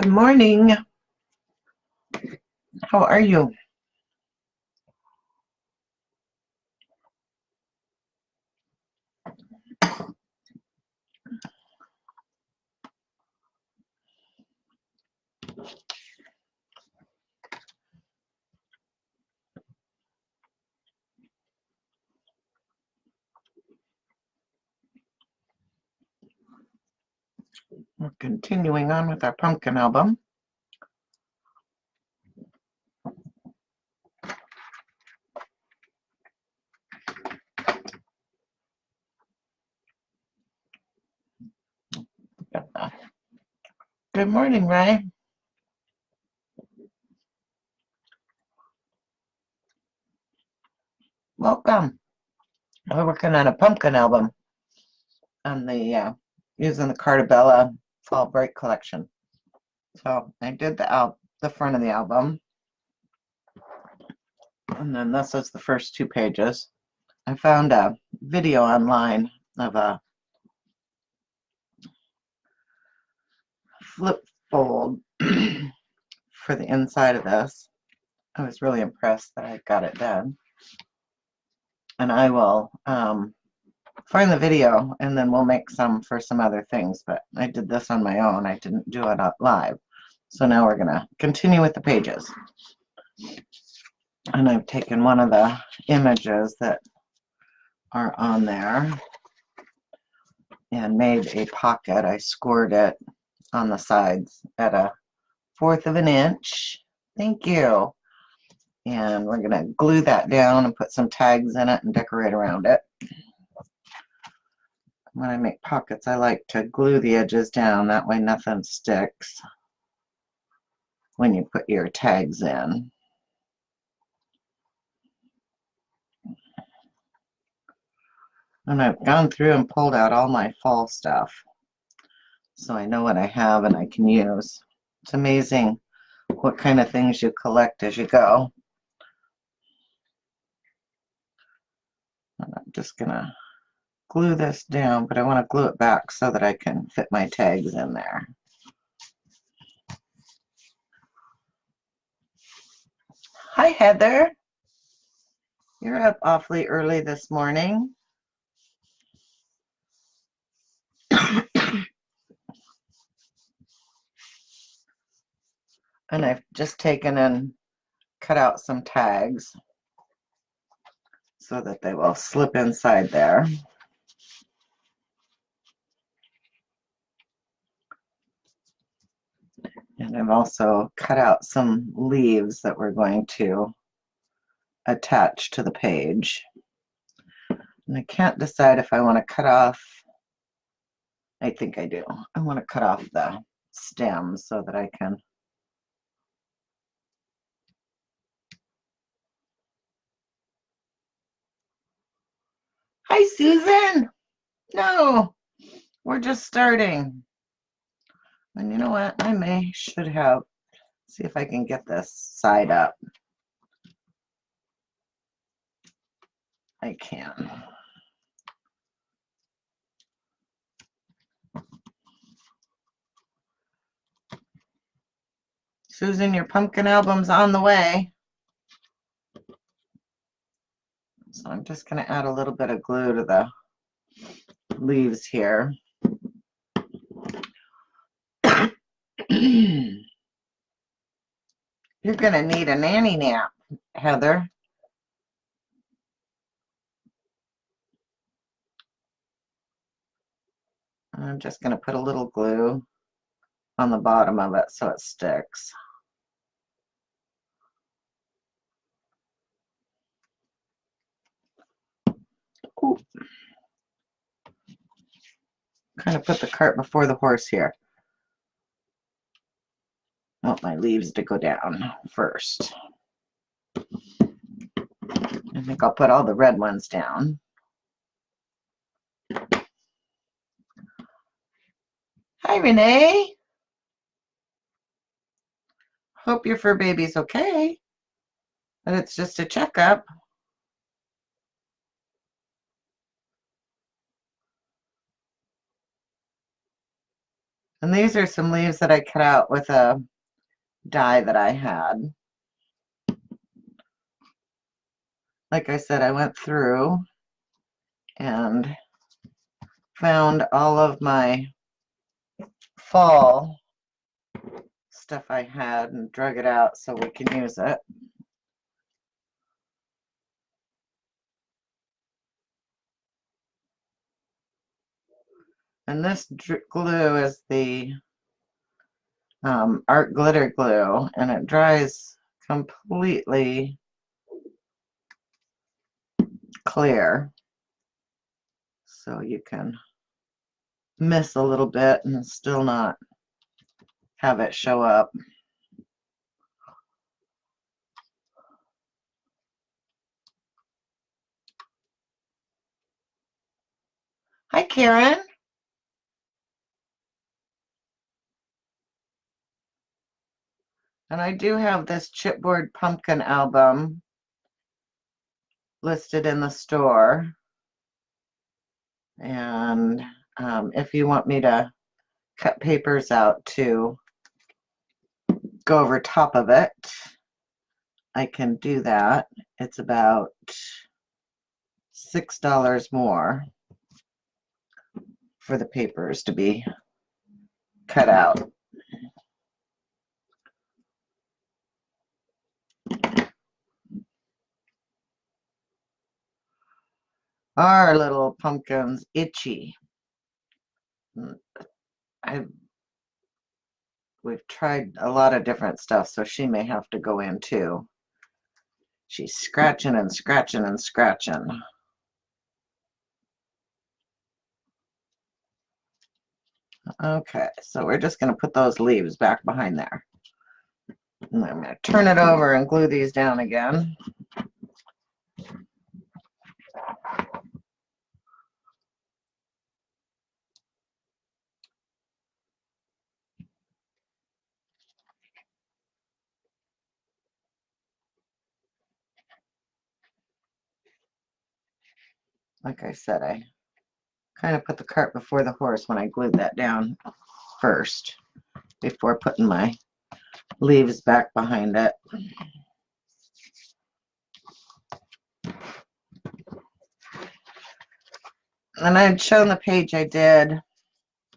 Good morning. How are you? We're continuing on with our pumpkin album. Good morning, Ray. Welcome. We're working on a pumpkin album on the using the Cartabella Fall Break collection. So I did the front of the album, and then this is the first 2 pages. I found a video online of a flip fold for the inside of this. I was really impressed that I got it done. And I will find the video and then we'll make some for some other things, but I did this on my own. I didn't do it out live. So now we're gonna continue with the pages. And I've taken one of the images that are on there and made a pocket. I scored it on the sides at 1/4 of an inch. Thank you. And we're gonna glue that down and put some tags in it and decorate around it. When I make pockets, I like to glue the edges down, that way nothing sticks when you put your tags in. And I've gone through and pulled out all my fall stuff, so I know what I have and I can use. It's amazing what kind of things you collect as you go. And I'm just gonna glue this down, but I want to glue it back so that I can fit my tags in there. Hi, Heather. You're up awfully early this morning. And I've just taken and cut out some tags so that they will slip inside there. And I've also cut out some leaves that we're going to attach to the page. And I can't decide if I want to cut off, I think I do. I want to cut off the stem so that I can Hi, Susan. No, we're just starting. And you know what? Should have, see if I can get this side up. I can. Susan, your pumpkin album's on the way. So I'm just going to add a little bit of glue to the leaves here. You're going to need a nanny nap, Heather. I'm just going to put a little glue on the bottom of it so it sticks. Ooh. Kind of put the cart before the horse here. I want my leaves to go down first. I think I'll put all the red ones down. Hi, Renee. Hope your fur baby's okay. But it's just a checkup. And these are some leaves that I cut out with a die that I had. Like I said, I went through and found all of my fall stuff I had and drug it out so we can use it. And this glue is the art glitter glue, and it dries completely clear, so you can miss a little bit and still not have it show up. Hi, Karen. And I do have this chipboard pumpkin album listed in the store. And if you want me to cut papers out to go over top of it, I can do that. It's about $6 more for the papers to be cut out. Our little pumpkin's itchy. We've tried a lot of different stuff, so she may have to go in too. She's scratching and scratching and scratching. Okay, so we're just going to put those leaves back behind there. And I'm going to turn it over and glue these down again. Like I said, I kind of put the cart before the horse when I glued that down first before putting my leaves back behind it. And I had shown the page I did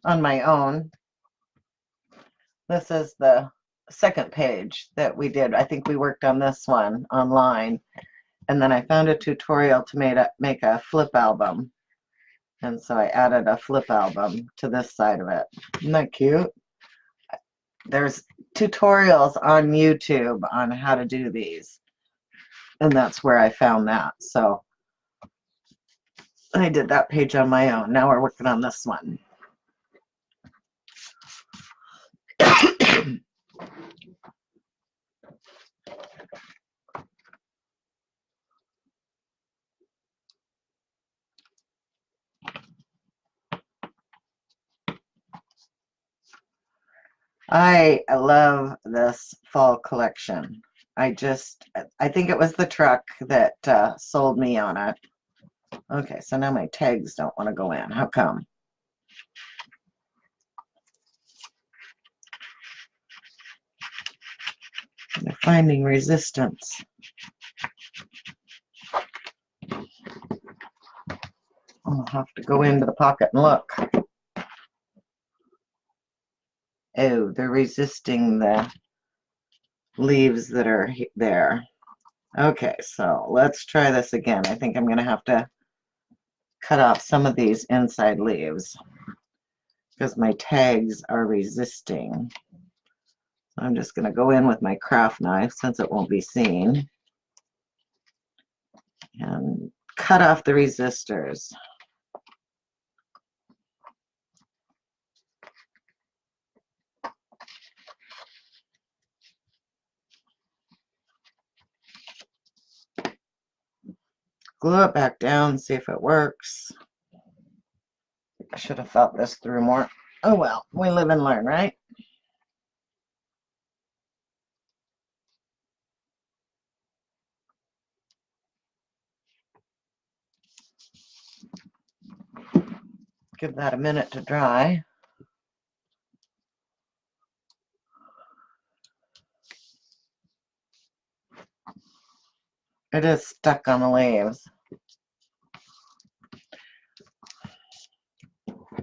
on my own. This is the second page that we did. I think we worked on this one online. And then I found a tutorial to make a flip album. And so I added a flip album to this side of it. Isn't that cute? There's tutorials on YouTube on how to do these. And that's where I found that. So I did that page on my own. Now we're working on this one. I love this fall collection. I think it was the truck that sold me on it. Okay, so now my tags don't want to go in. How come? They're finding resistance. I'll have to go into the pocket and look. Oh, they're resisting the leaves that are there. Okay, so let's try this again. I think I'm going to have to cut off some of these inside leaves because my tags are resisting. I'm just going to go in with my craft knife since it won't be seen and cut off the resistors. Glue it back down, see if it works. I should have thought this through more. Oh well, we live and learn, right? Give that a minute to dry. It is stuck on the leaves.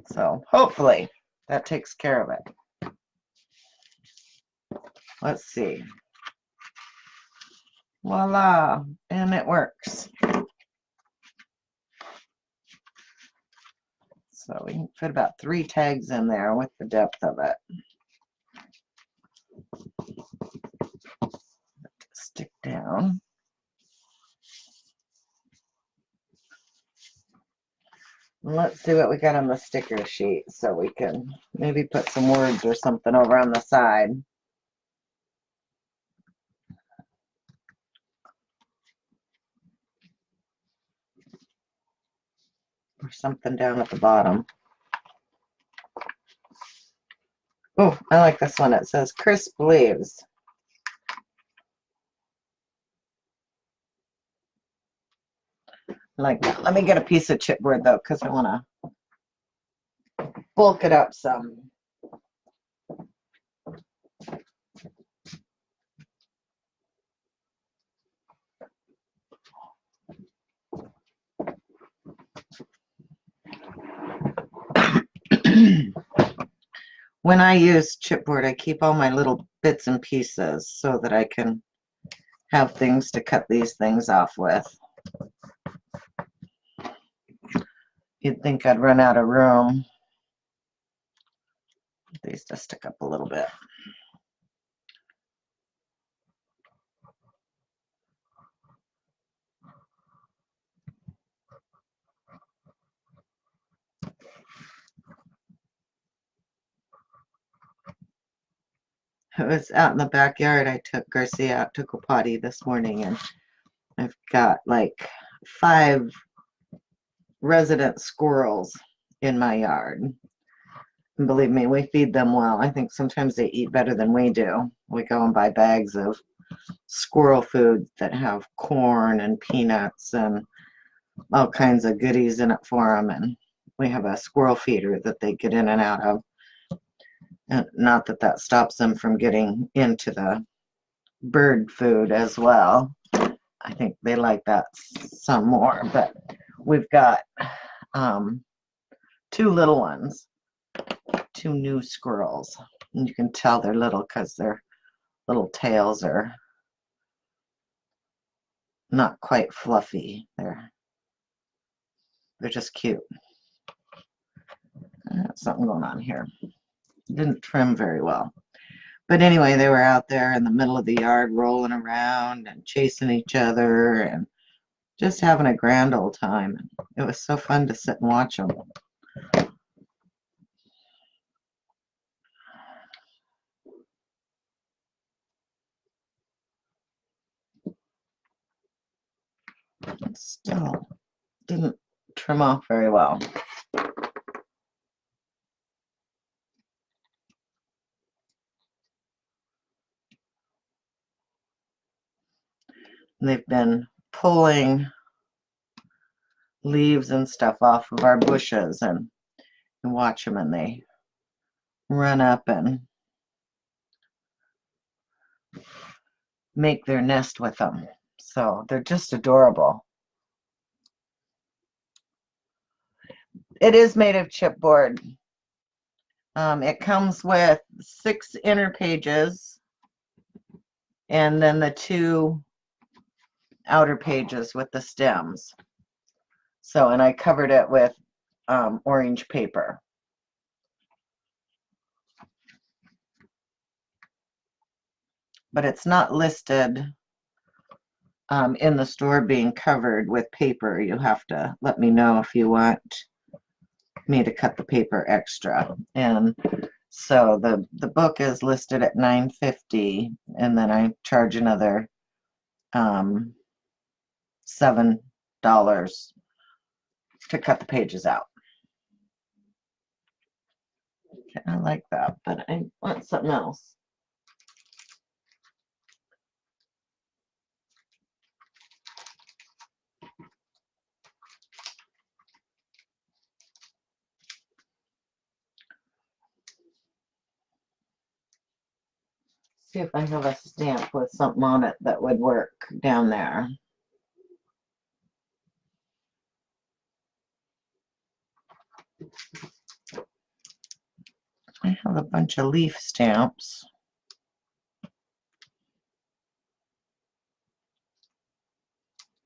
So hopefully that takes care of it. Let's see. Voila, and it works. So we can fit about 3 tags in there with the depth of it. Stick down. Let's see what we got on the sticker sheet so we can maybe put some words or something over on the side. Or something down at the bottom. Oh, I like this one. It says crisp leaves. I like that. Let me get a piece of chipboard though, because I want to bulk it up some. When I use chipboard, I keep all my little bits and pieces so that I can have things to cut these things off with. You'd think I'd run out of room. These just stick up a little bit. It was out in the backyard. I took Garcia out to go potty this morning, and I've got like 5 resident squirrels in my yard. And believe me, we feed them well. I think sometimes they eat better than we do. We go and buy bags of squirrel food that have corn and peanuts and all kinds of goodies in it for them. And we have a squirrel feeder that they get in and out of. And not that that stops them from getting into the bird food as well. I think they like that some more. But we've got 2 little ones, 2 new squirrels. And you can tell they're little because their little tails are not quite fluffy. They're just cute. Something going on here. Didn't trim very well. But anyway, they were out there in the middle of the yard rolling around and chasing each other and just having a grand old time. It was so fun to sit and watch them. It still didn't trim off very well. They've been pulling leaves and stuff off of our bushes, and you watch them and they run up and make their nest with them. So they're just adorable. It is made of chipboard. It comes with 6 inner pages and then the 2 outer pages with the stems. So, and I covered it with orange paper. But it's not listed in the store being covered with paper. You have to let me know if you want me to cut the paper extra. And so the book is listed at $9.50, and then I charge another $7 to cut the pages out. Okay, I like that, but I want something else. See if I have a stamp with something on it that would work down there. I have a bunch of leaf stamps.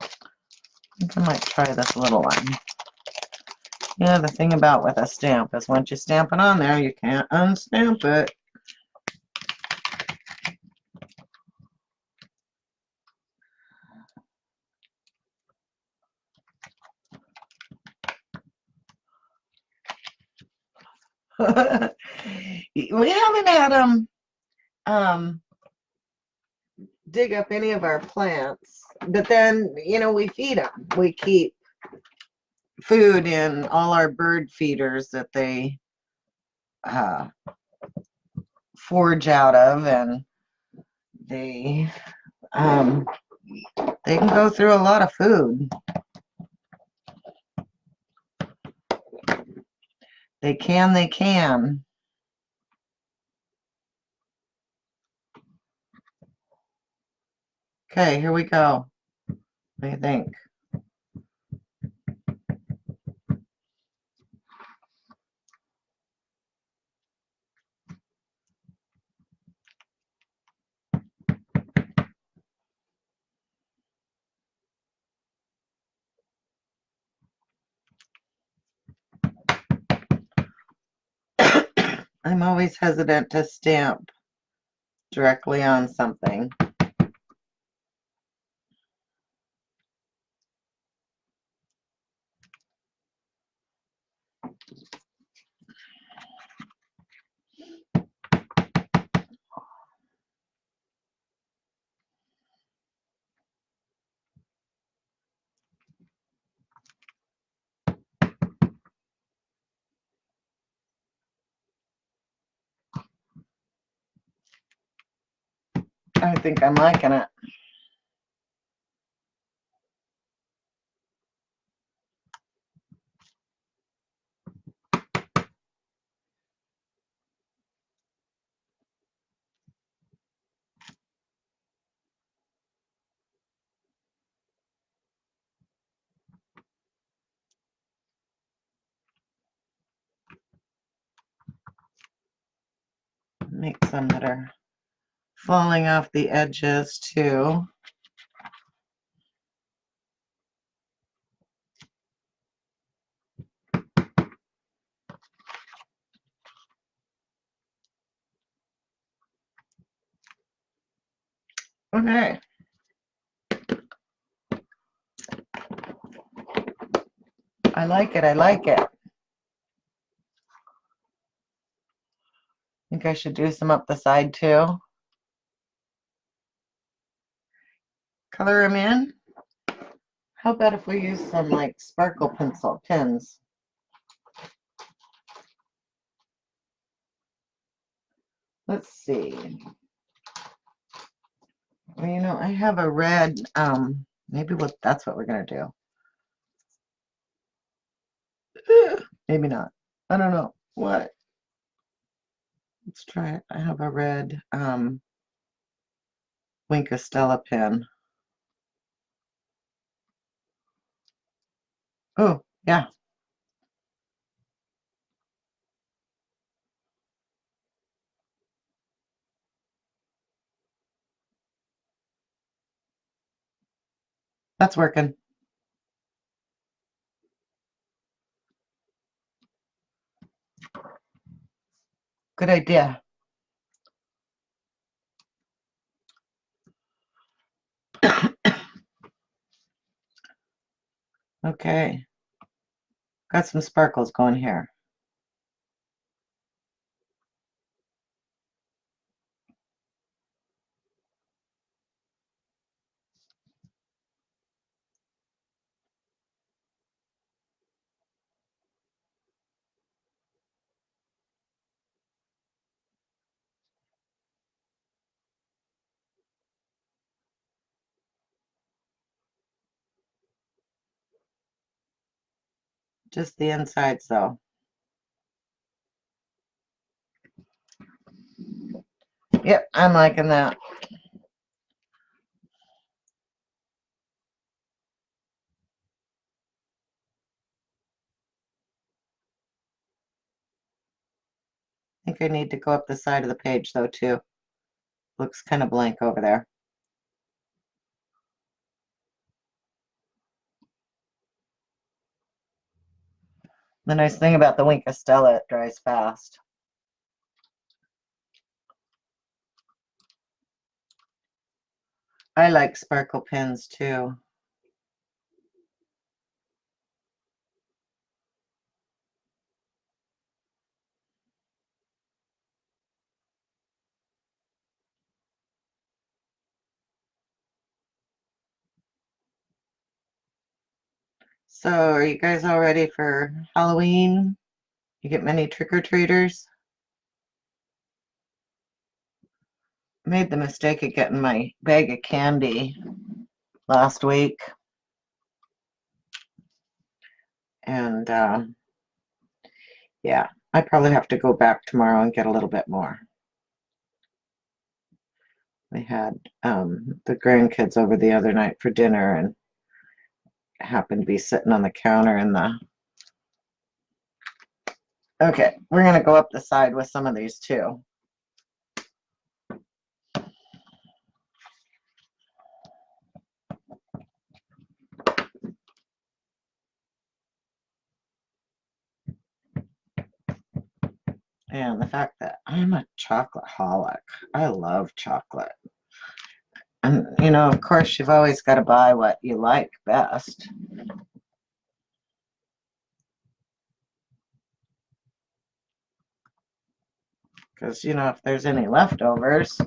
I think I might try this little one. Yeah, the thing about with a stamp is once you stamp it on there, you can't unstamp it. We haven't had them dig up any of our plants, but then, you know, we feed them. We keep food in all our bird feeders that they forage out of, and they can go through a lot of food. They can. Okay, here we go. What do you think? I'm always hesitant to stamp directly on something. I think I'm liking it. Make some that are falling off the edges too. Okay. I like it. I like it. I think I should do some up the side too. Color them in. How about if we use some like sparkle pencil pens? Let's see. Well, you know, I have a red, maybe that's what we're gonna do. Maybe not. I don't know. What? Let's try it. I have a red Wink of Stella pen. Oh, yeah. That's working. Good idea. Okay. Got some sparkles going here. Just the insides though. Yep, I'm liking that. think I need to go up the side of the page though too. Looks kind of blank over there. The nice thing about the Wink of Stella, it dries fast. I like sparkle pens too. So, are you guys all ready for Halloween? You get many trick-or-treaters? Made the mistake of getting my bag of candy last week. And yeah, I probably have to go back tomorrow and get a little bit more. We had the grandkids over the other night for dinner and happened to be sitting on the counter in the... Okay, we're going to go up the side with some of these too. And the fact that I'm a chocolate-holic. I love chocolate. And, you know, of course, you've always got to buy what you like best. Because, you know, if there's any leftovers,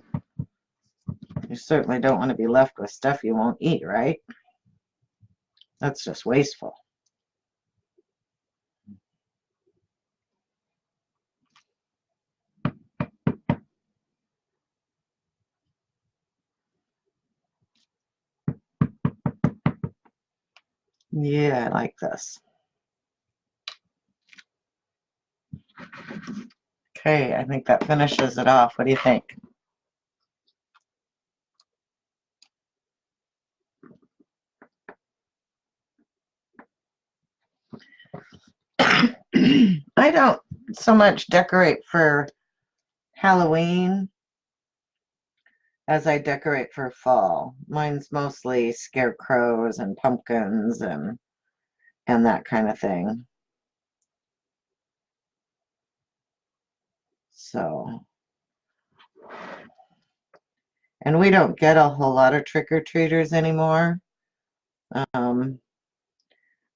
you certainly don't want to be left with stuff you won't eat, right? That's just wasteful. Yeah, I like this. Okay, I think that finishes it off. What do you think? I don't so much decorate for Halloween as I decorate for fall. Mine's mostly scarecrows and pumpkins and that kind of thing. So, and we don't get a whole lot of trick-or-treaters anymore.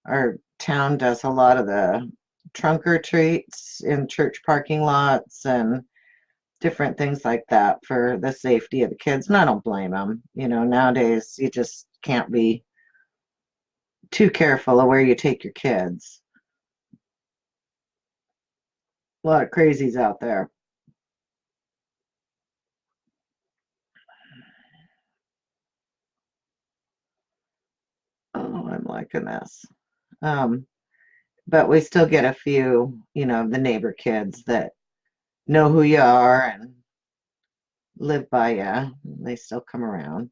Our town does a lot of the trunk or treats in church parking lots and different things like that for the safety of the kids. And I don't blame them. You know, nowadays you just can't be too careful of where you take your kids. A lot of crazies out there. Oh, I'm liking this. But we still get a few, you know, the neighbor kids that know who you are and live by you. They still come around.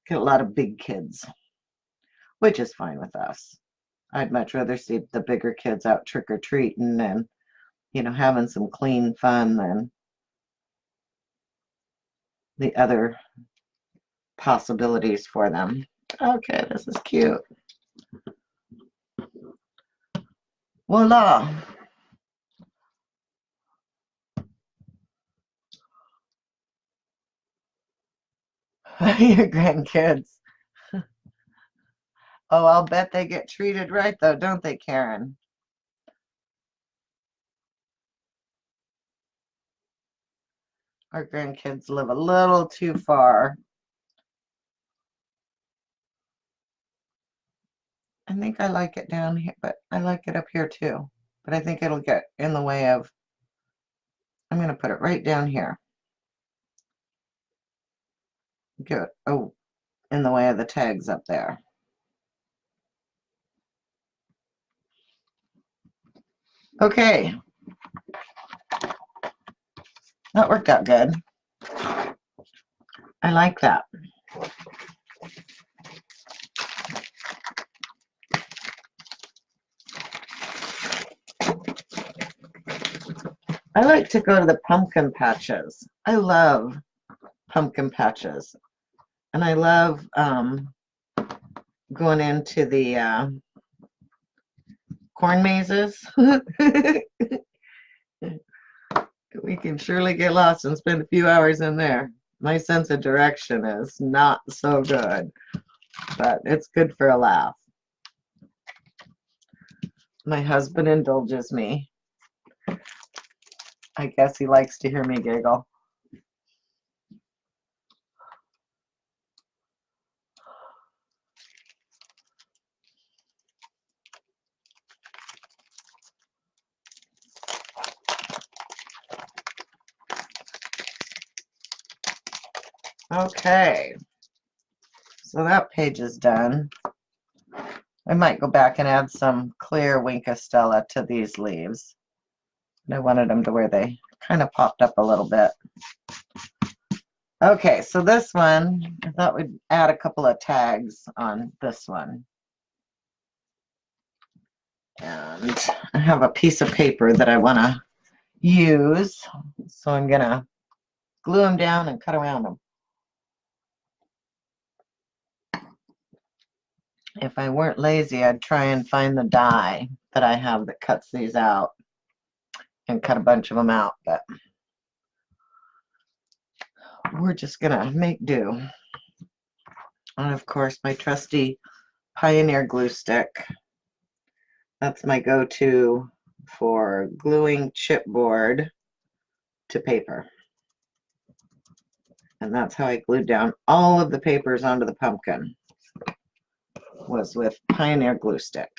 Get a lot of big kids, which is fine with us. I'd much rather see the bigger kids out trick-or-treating and, you know, having some clean fun than the other possibilities for them. Okay, this is cute. Voila. Your grandkids. Oh, I'll bet they get treated right though, don't they, Karen? Our grandkids live a little too far. I think I like it down here, but I like it up here too. But I think it'll get in the way of, I'm going to put it right down here. Get, oh, in the way of the tags up there. Okay. That worked out good. I like that. I like to go to the pumpkin patches. I love pumpkin patches. And I love going into the corn mazes. We can surely get lost and spend a few hours in there. My sense of direction is not so good, but it's good for a laugh. My husband indulges me. I guess he likes to hear me giggle. Okay, so that page is done. I might go back and add some clear Wink of Stella to these leaves. I wanted them to where they kind of popped up a little bit. Okay, so this one, I thought we'd add a couple of tags on this one. And I have a piece of paper that I want to use, so I'm going to glue them down and cut around them. If I weren't lazy, I'd try and find the die that I have that cuts these out and cut a bunch of them out, but we're just going to make do. And of course, my trusty Pioneer glue stick. That's my go-to for gluing chipboard to paper. And that's how I glued down all of the papers onto the pumpkin, was with Pioneer glue stick.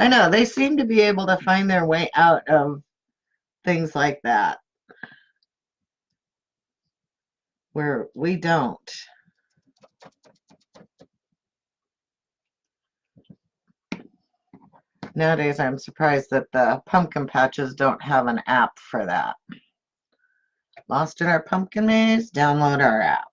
I know, they seem to be able to find their way out of things like that, where we don't. Nowadays, I'm surprised that the pumpkin patches don't have an app for that. Lost in our pumpkin maze? Download our app.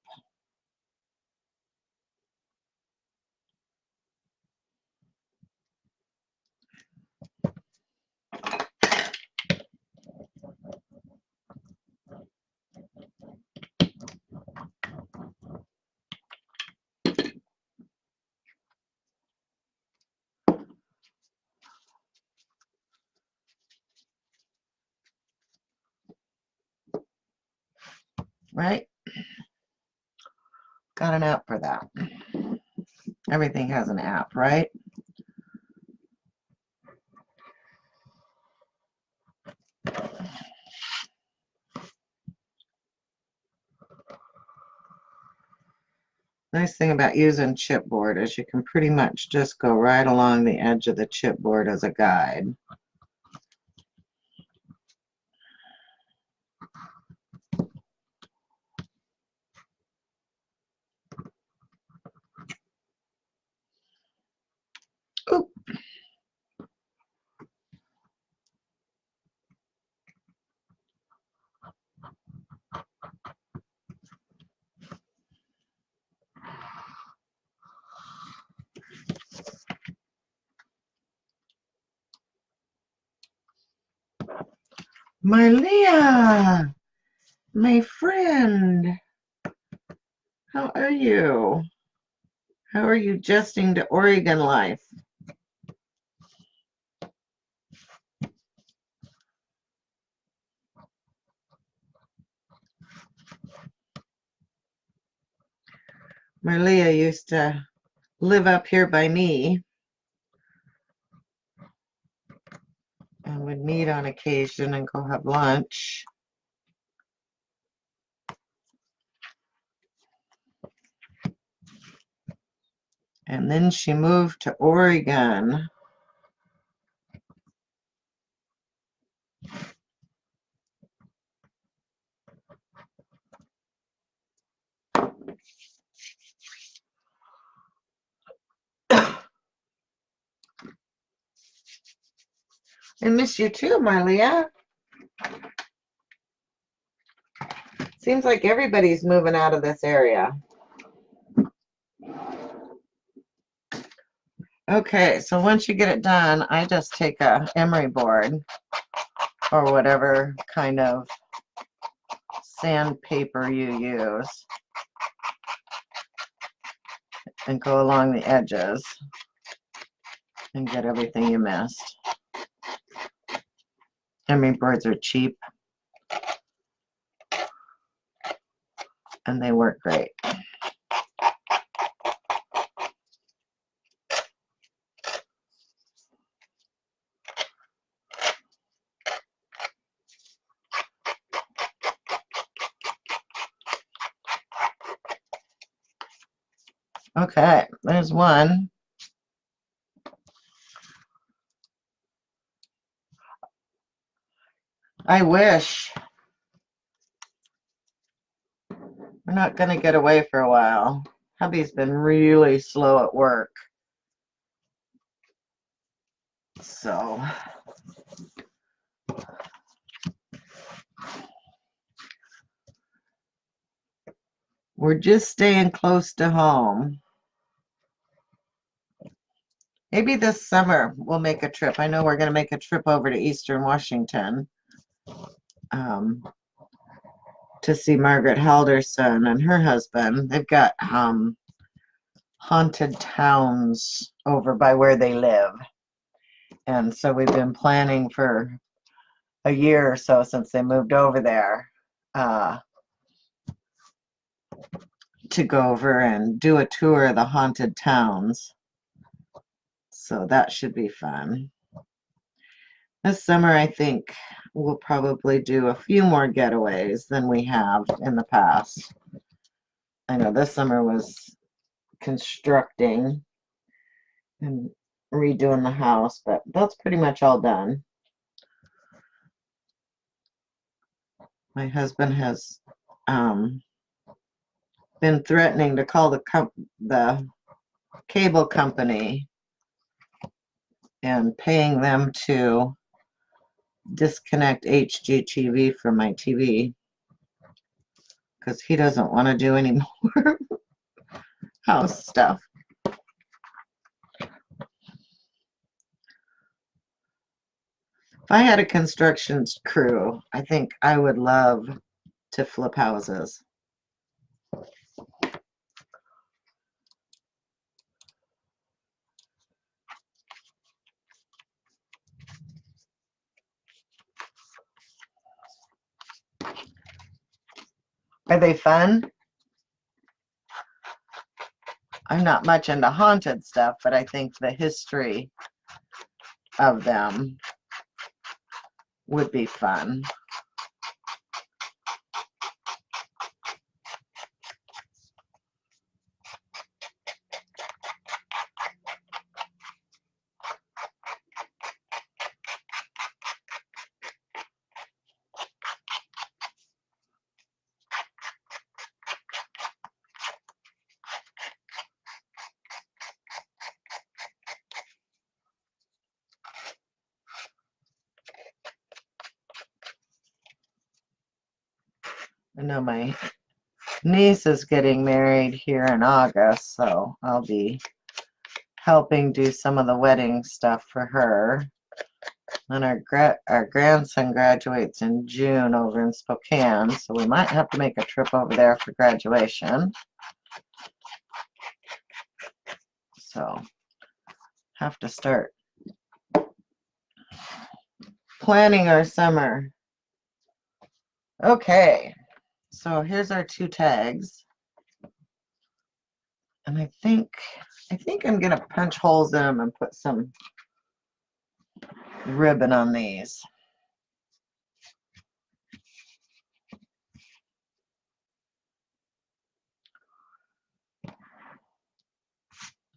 Right? Got an app for that. Everything has an app, right? Nice thing about using chipboard is you can pretty much just go right along the edge of the chipboard as a guide. Oop. Marlia, my friend, how are you? How are you adjusting to Oregon life? Marlia used to live up here by me and would meet on occasion and go have lunch. And then she moved to Oregon. I miss you too, Marlia. Seems like everybody's moving out of this area. Okay, so once you get it done, I just take a emery board or whatever kind of sandpaper you use and go along the edges and get everything you missed. Emery boards are cheap and they work great. Okay, there's one. I wish. We're not going to get away for a while. Hubby's been really slow at work. So we're just staying close to home. Maybe this summer we'll make a trip. I know we're going to make a trip over to Eastern Washington to see Margaret Halderson and her husband. They've got haunted towns over by where they live. And so we've been planning for a year or so since they moved over there to go over and do a tour of the haunted towns. So that should be fun. This summer, I think we'll probably do a few more getaways than we have in the past. I know this summer was constructing and redoing the house, but that's pretty much all done. My husband has been threatening to call the cable company and paying them to disconnect HGTV from my TV because he doesn't want to do any more house stuff. If I had a construction crew, I think I would love to flip houses. Are they fun? I'm not much into haunted stuff, but I think the history of them would be fun. I know my niece is getting married here in August, so I'll be helping do some of the wedding stuff for her. And our grandson graduates in June over in Spokane, so we might have to make a trip over there for graduation. So have to start planning our summer. Okay, so here's our 2 tags. And I think I'm gonna punch holes in them and put some ribbon on these.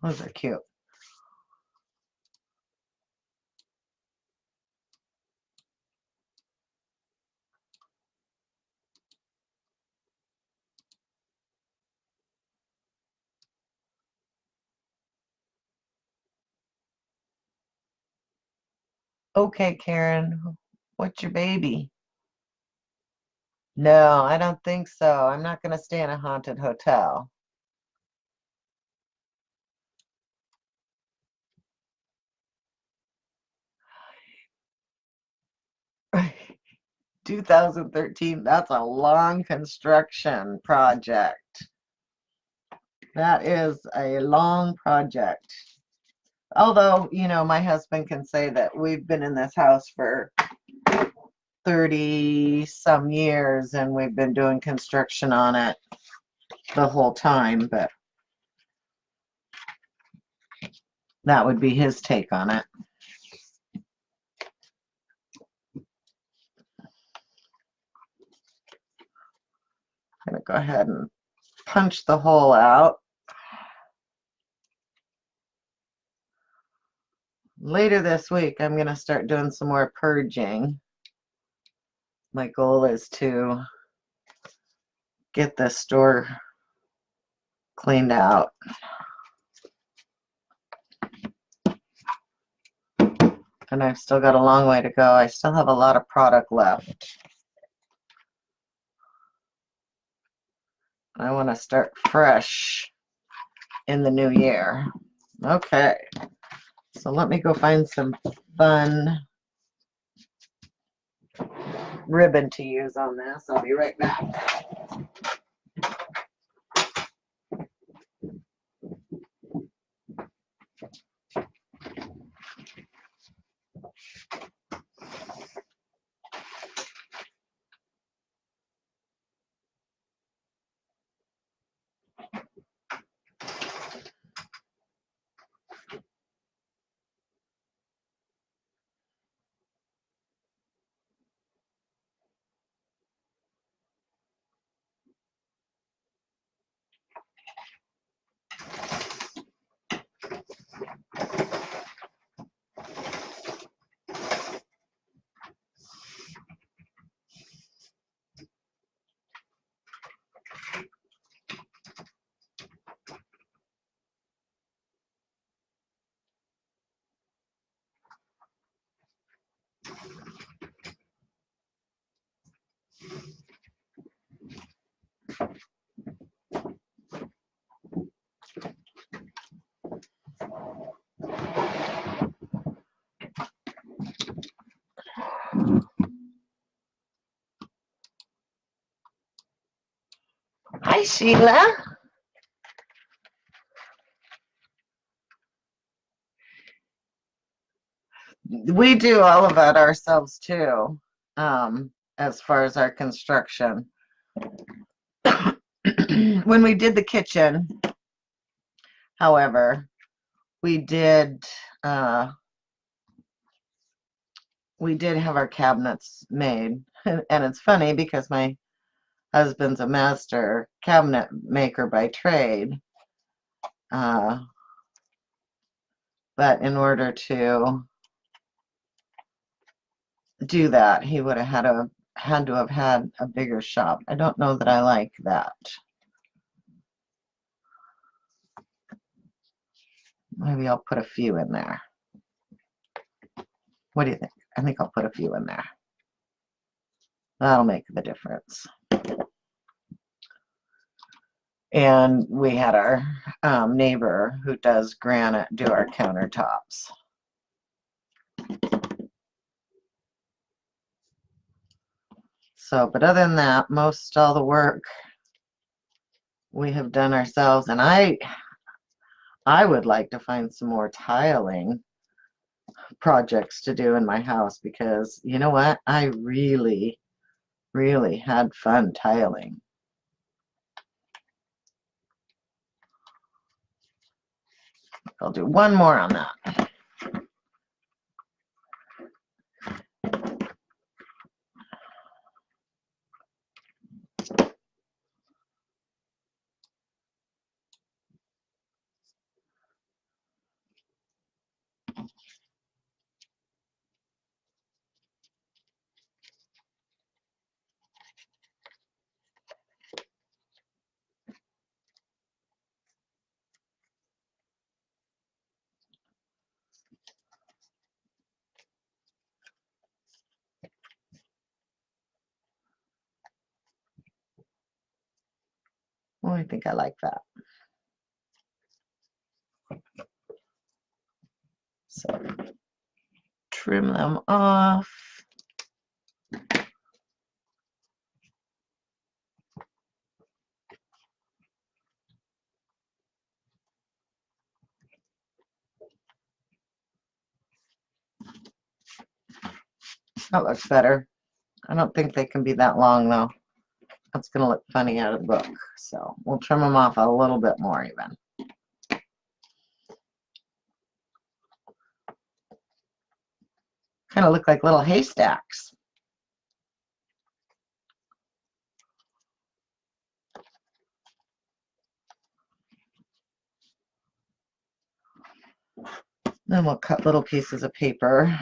Those are cute. Okay, Karen, what's your baby? No, I don't think so. I'm not going to stay in a haunted hotel. 2013, that's a long construction project. That is a long project. Although, you know, my husband can say that we've been in this house for 30 some years and we've been doing construction on it the whole time, but that would be his take on it. I'm going to go ahead and punch the hole out. Later this week, I'm going to start doing some more purging. My goal is to get this store cleaned out. And I've still got a long way to go. I still have a lot of product left. I want to start fresh in the new year. Okay, so let me go find some fun ribbon to use on this. I'll be right back. Hi, Sheila. We do all of that ourselves too, as far as our construction. When we did the kitchen, however, we did uh, have our cabinets made, and it's funny because my husband's a master cabinet maker by trade, uh, but in order to do that, he would have had to have had a bigger shop. I don't know that I like that. Maybe I'll put a few in there. What do you think? I think I'll put a few in there. That'll make the difference. And we had our neighbor who does granite do our countertops. So, but other than that, most all the work we have done ourselves. And I would like to find some more tiling projects to do in my house because you know what? I really, really had fun tiling. I'll do one more on that. I think I like that. So trim them off. That looks better. I don't think they can be that long though. That's going to look funny out of the book. So we'll trim them off a little bit more even. Kind of look like little haystacks. Then we'll cut little pieces of paper.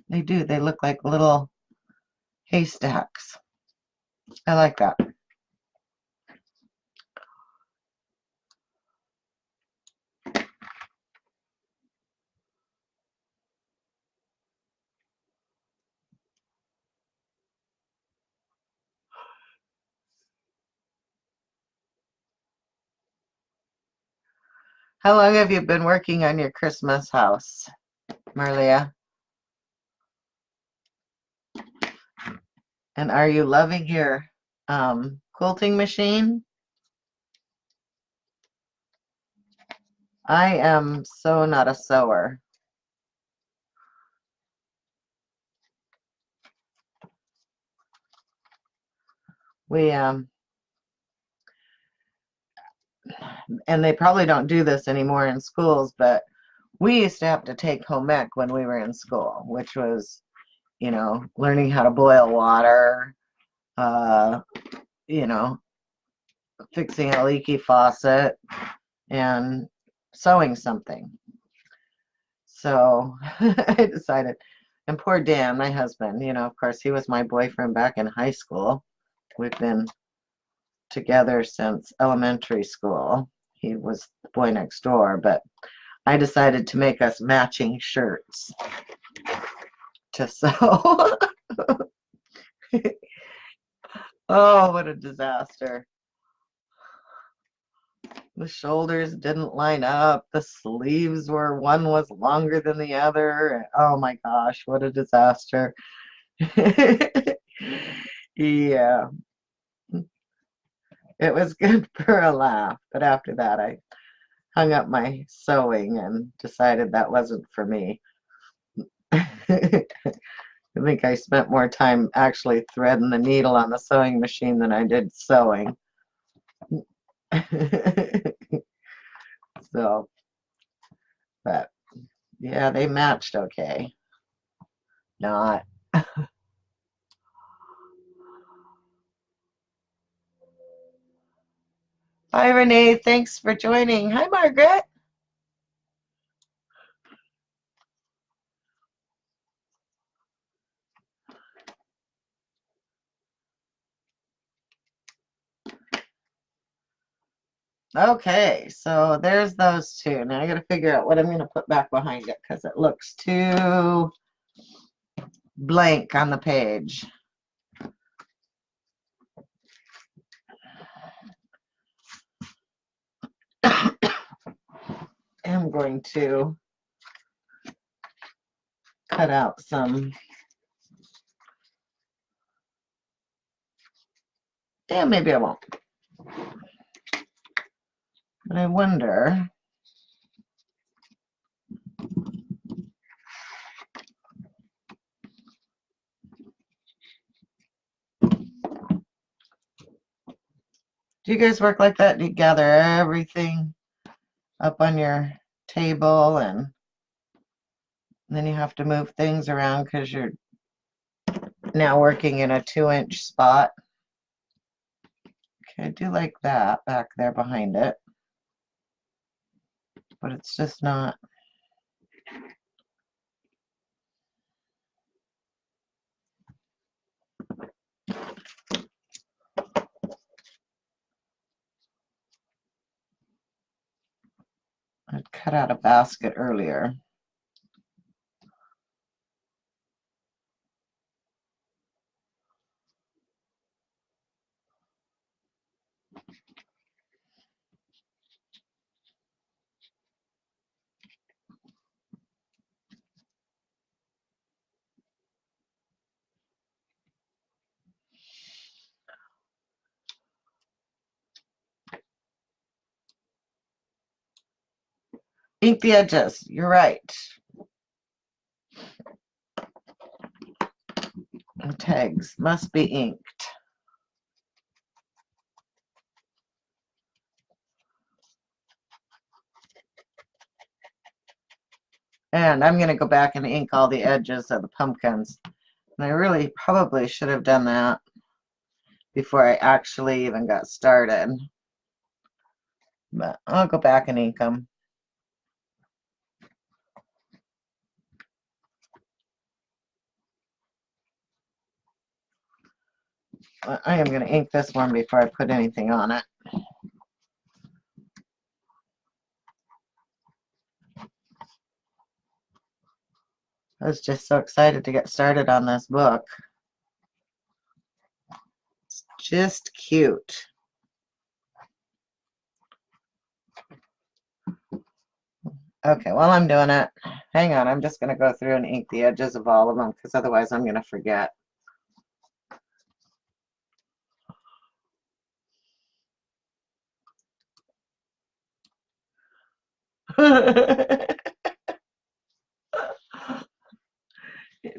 They do. They look like little haystacks. I like that. How long have you been working on your Christmas house, Marlia? And are you loving your quilting machine? I am so not a sewer. We and they probably don't do this anymore in schools, but we used to have to take home ec when we were in school, which was, you know, learning how to boil water, you know, fixing a leaky faucet, and sewing something. So I decided, and poor Dan, my husband, you know, of course, he was my boyfriend back in high school. We've been together since elementary school. He was the boy next door, but I decided to make us matching shirts to sew. Oh, what a disaster. The shoulders didn't line up. The sleeves were, one was longer than the other. Oh my gosh, what a disaster. Yeah, it was good for a laugh, but after that I hung up my sewing and decided that wasn't for me. I think I spent more time actually threading the needle on the sewing machine than I did sewing. So, but yeah, they matched okay. Not. Hi, Renee. Thanks for joining. Hi, Margaret. Okay, so there's those two. Now I got to figure out what I'm going to put back behind it because it looks too blank on the page. I'm going to cut out some. Yeah, maybe I won't. But I wonder. Do you guys work like that? Do you gather everything up on your table and then you have to move things around because you're now working in a 2-inch spot? Okay, I do like that back there behind it, but it's just not. I'd cut out a basket earlier. Ink the edges. You're right. The tags must be inked. And I'm going to go back and ink all the edges of the pumpkins. And I really probably should have done that before I actually even got started. But I'll go back and ink them. I am going to ink this one before I put anything on it. I was just so excited to get started on this book. It's just cute. Okay, while I'm doing it, hang on, I'm just going to go through and ink the edges of all of them because otherwise I'm going to forget.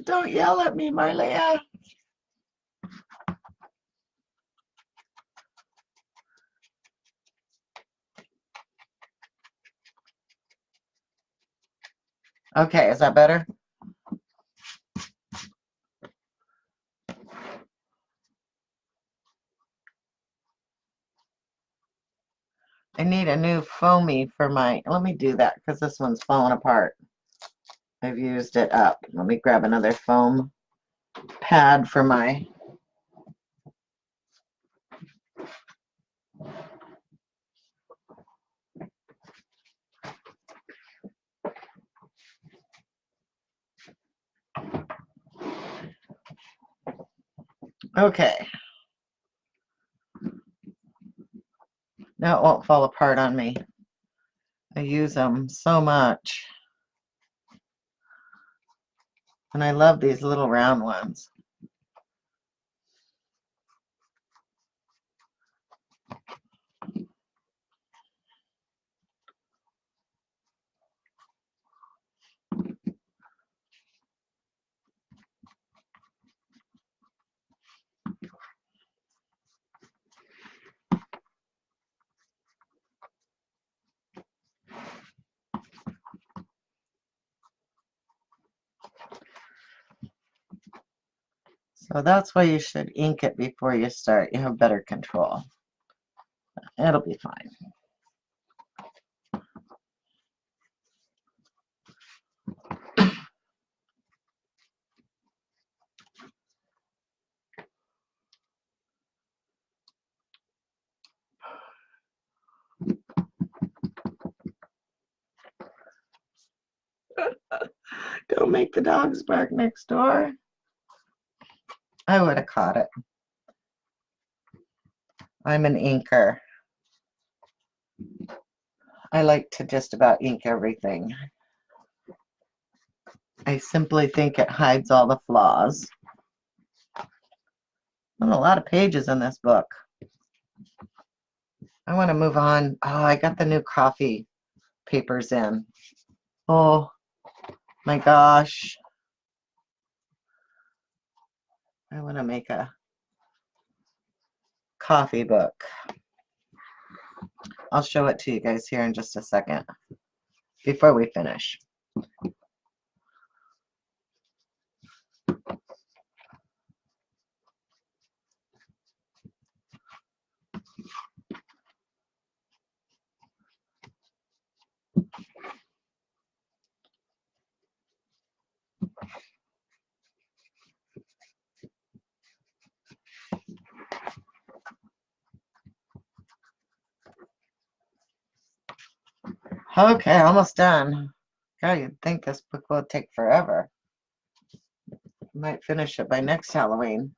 Don't yell at me, Marlia. Okay, is that better? I need a new foamy for my, let me do that because this one's falling apart. I've used it up. Let me grab another foam pad for my, okay. Now it won't fall apart on me. I use them so much. And I love these little round ones. So that's why you should ink it before you start. You have better control. It'll be fine. Don't make the dogs bark next door. I would have caught it. I'm an inker. I like to just about ink everything. I simply think it hides all the flaws. And a lot of pages in this book. I want to move on. Oh, I got the new coffee papers in. Oh my gosh. I want to make a coffee book. I'll show it to you guys here in just a second before we finish. Okay, almost done. God, you'd think this book will take forever. Might finish it by next Halloween.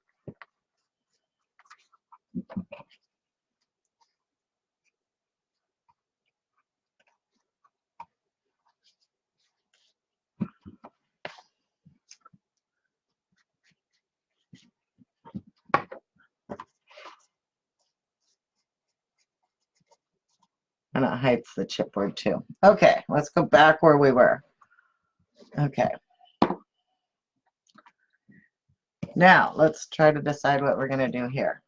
And it hides the chipboard too. Okay, let's go back where we were. Okay. Now, let's try to decide what we're going to do here.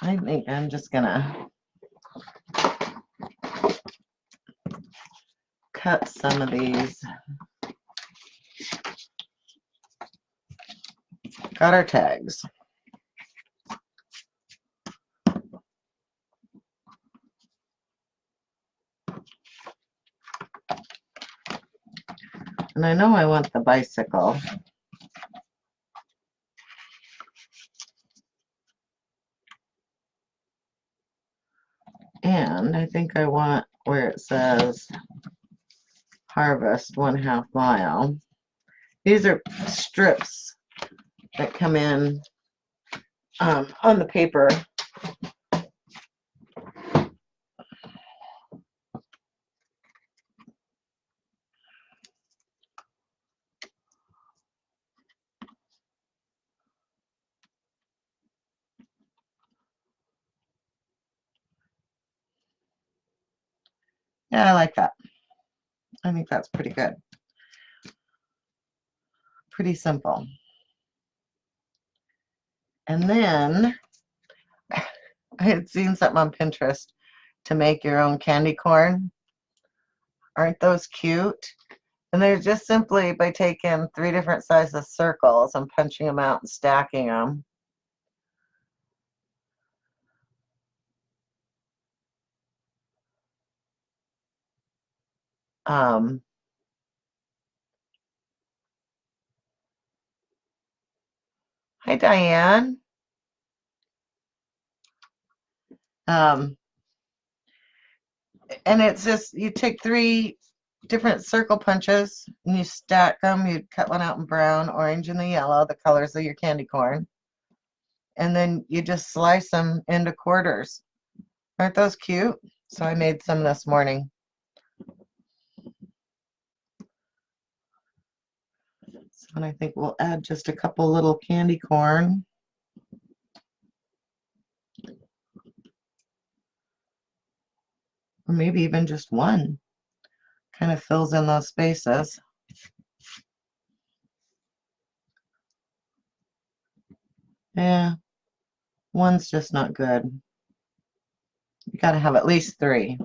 I think I'm just going to cut some of these. Got our tags. And I know I want the bicycle. And I think I want where it says harvest 1/2 mile. These are strips that come in on the paper. Yeah, I like that. I think that's pretty good. Pretty simple. And then I had seen something on Pinterest to make your own candy corn. Aren't those cute? And they're just simply by taking 3 different sizes circles and punching them out and stacking them. Hi, Diane. And it's just, you take 3 different circle punches and you stack them. You cut one out in brown, orange, and the yellow, the colors of your candy corn. And then you just slice them into quarters. Aren't those cute? So I made some this morning. So, and I think we'll add just a couple little candy corn. Or maybe even just one. Kind of fills in those spaces. Yeah, one's just not good. You got to have at least 3.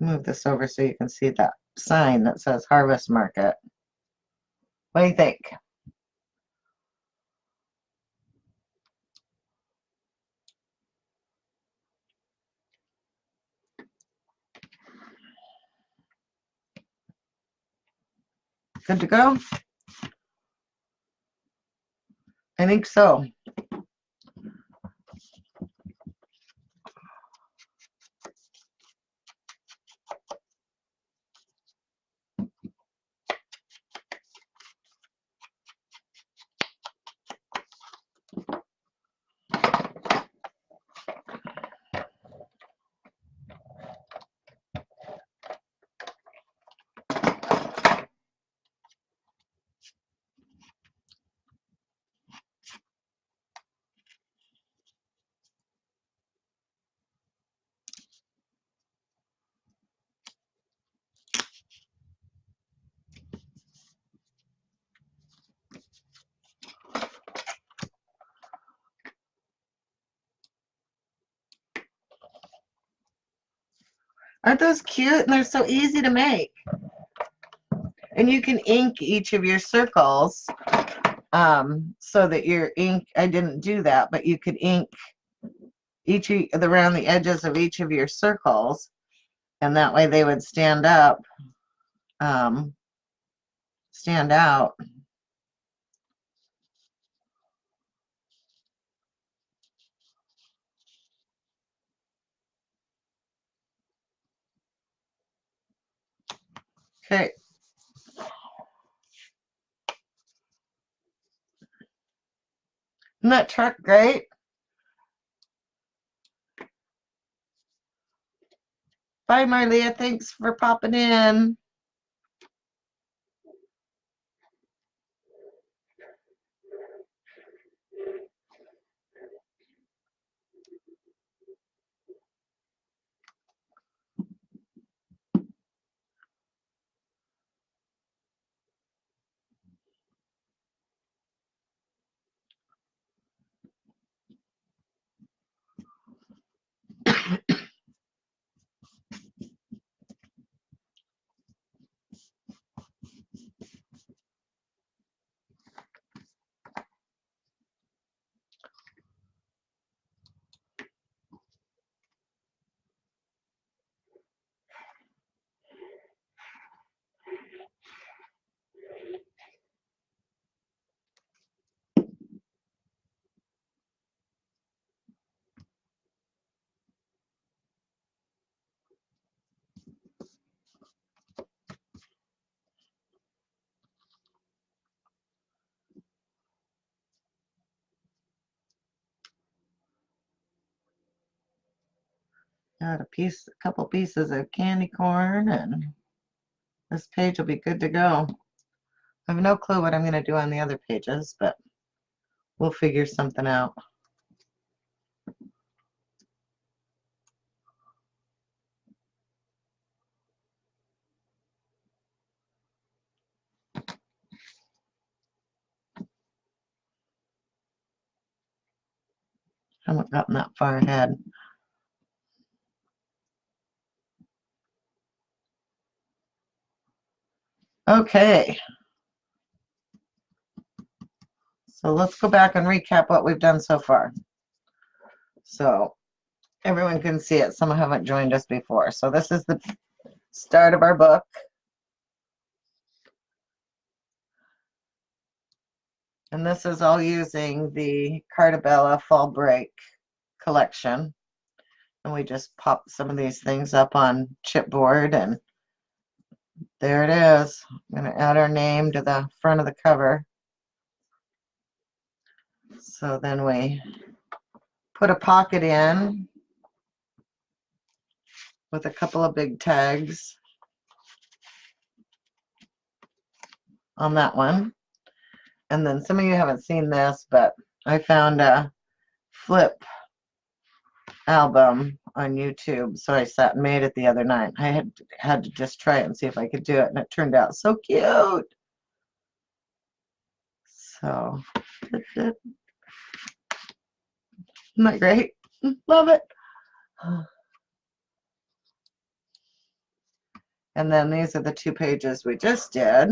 Move this over so you can see that sign that says Harvest Market. What do you think? Good to go? I think so. Aren't those cute? And they're so easy to make. And you can ink each of your circles so that your ink, I didn't do that, but you could ink around the edges of each of your circles, and that way they would stand up, stand out. Okay. Isn't that truck great? Bye, Marlia. Thanks for popping in. Got a couple pieces of candy corn, and this page will be good to go. I have no clue what I'm going to do on the other pages, but we'll figure something out. Haven't gotten that far ahead. Okay. So let's go back and recap what we've done so far. So everyone can see it. Some haven't joined us before. So this is the start of our book. And this is all using the Carta Bella Fall Break collection. And we just pop some of these things up on chipboard, and there it is. I'm going to add our name to the front of the cover. So then we put a pocket in with a couple of big tags on that one. And then some of you haven't seen this, but I found a flip album on YouTube, so I sat and made it the other night. I had to just try it and see if I could do it, and it turned out so cute. So, isn't that great? Love it. And then these are the 2 pages we just did.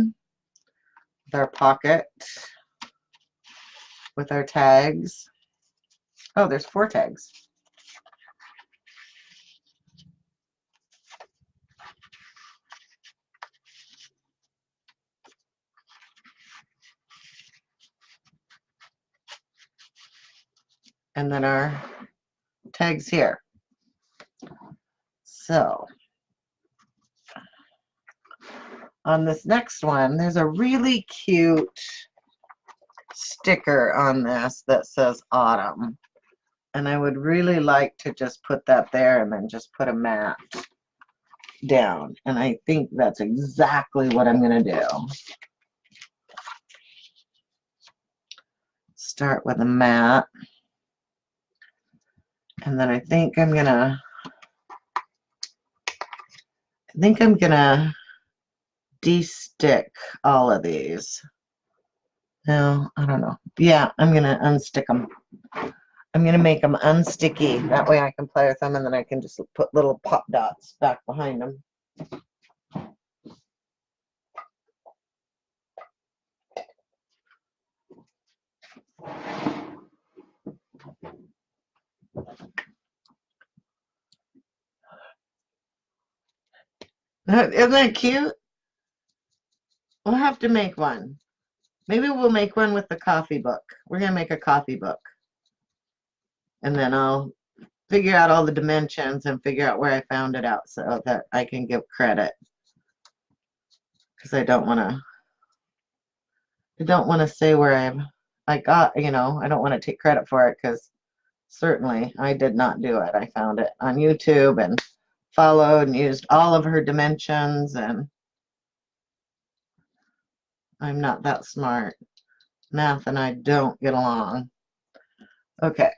With our pocket, with our tags. Oh, there's 4 tags. And then our tags here. So on this next one, there's a really cute sticker on this that says autumn. And I would really like to just put that there and then just put a mat down. And I think that's exactly what I'm going to do. Start with a mat. And then I think I'm going to de-stick all of these. No, I don't know. Yeah, I'm going to unstick them. I'm going to make them unsticky. That way I can play with them, and then I can just put little pop dots back behind them. Isn't that cute? We'll have to make one. Maybe we'll make one with the coffee book. We're going to make a coffee book. And then I'll figure out all the dimensions and figure out where I found it out so that I can give credit. because I don't want to say where I got, you know, I don't want to take credit for it, because certainly I did not do it. I found it on YouTube and followed and used all of her dimensions, and I'm not that smart. Math and I don't get along. Okay.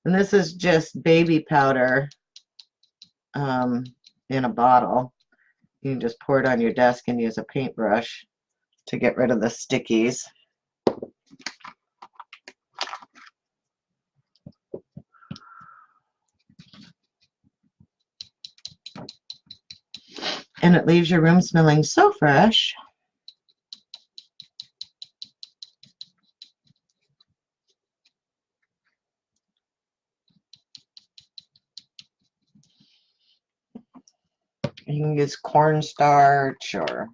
And this is just baby powder in a bottle. You can just pour it on your desk and use a paintbrush to get rid of the stickies. And it leaves your room smelling so fresh. You can use cornstarch or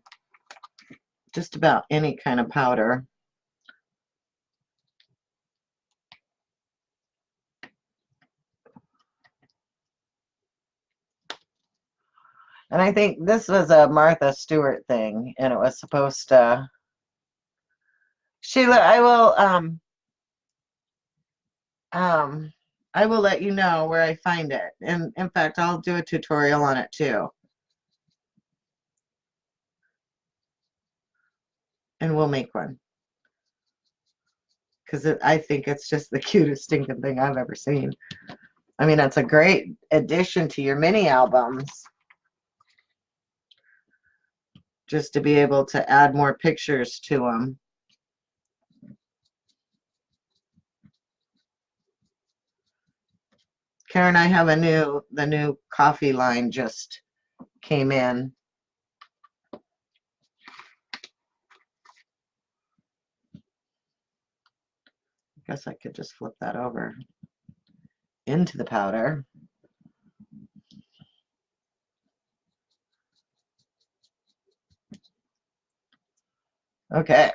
just about any kind of powder. And I think this was a Martha Stewart thing, and it was supposed to. Sheila, I will let you know where I find it. And in fact, I'll do a tutorial on it too. And we'll make one. Because I think it's just the cutest stinking thing I've ever seen. I mean, it's a great addition to your mini albums. Just to be able to add more pictures to them. Karen, I have the new coffee line just came in. I guess I could just flip that over into the powder. Okay.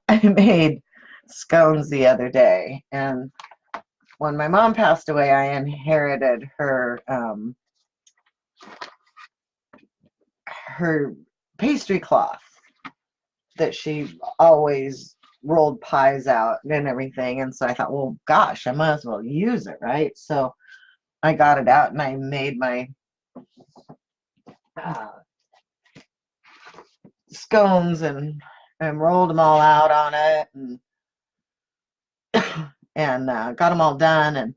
I made scones the other day, and when my mom passed away, I inherited her her pastry cloth that she always rolled pies out and everything. And so I thought, well, gosh, I might as well use it, right? So I got it out and I made my scones and rolled them all out on it, and got them all done. And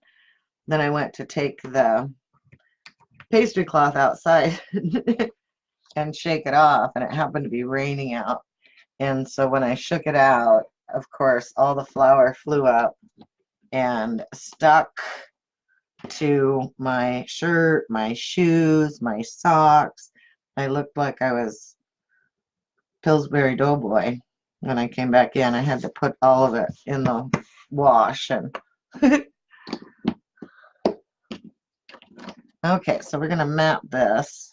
then I went to take the pastry cloth outside and shake it off, and it happened to be raining out. And so when I shook it out, of course, all the flour flew up and stuck to my shirt, my shoes, my socks. I looked like I was Pillsbury Doughboy. When I came back in, I had to put all of it in the wash. And okay, so we're going to map this.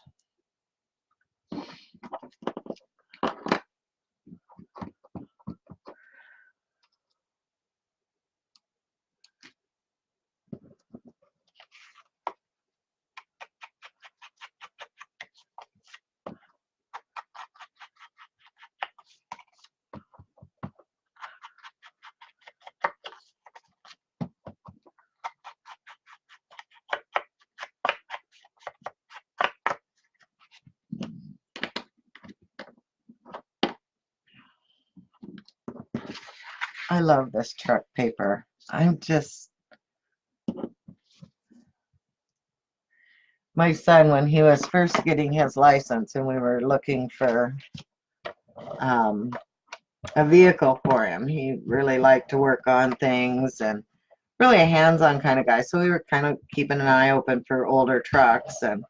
I love this chart paper. I'm just, my son, when he was first getting his license and we were looking for a vehicle for him, he really liked to work on things and really a hands-on kind of guy. So we were kind of keeping an eye open for older trucks, and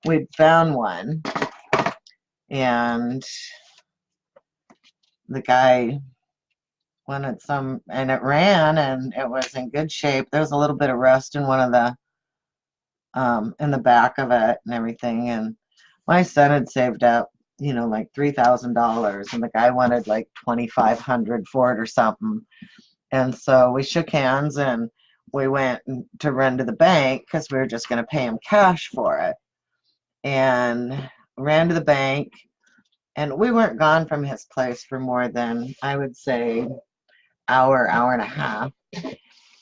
we'd found one, and the guy wanted some, and it ran, and it was in good shape. There was a little bit of rust in one of the in the back of it and everything. And my son had saved up, you know, like $3,000, and the guy wanted like 2,500 for it or something. And so we shook hands and we went to run to the bank because we were just going to pay him cash for it. And ran to the bank, and we weren't gone from his place for more than, I would say, hour and a half.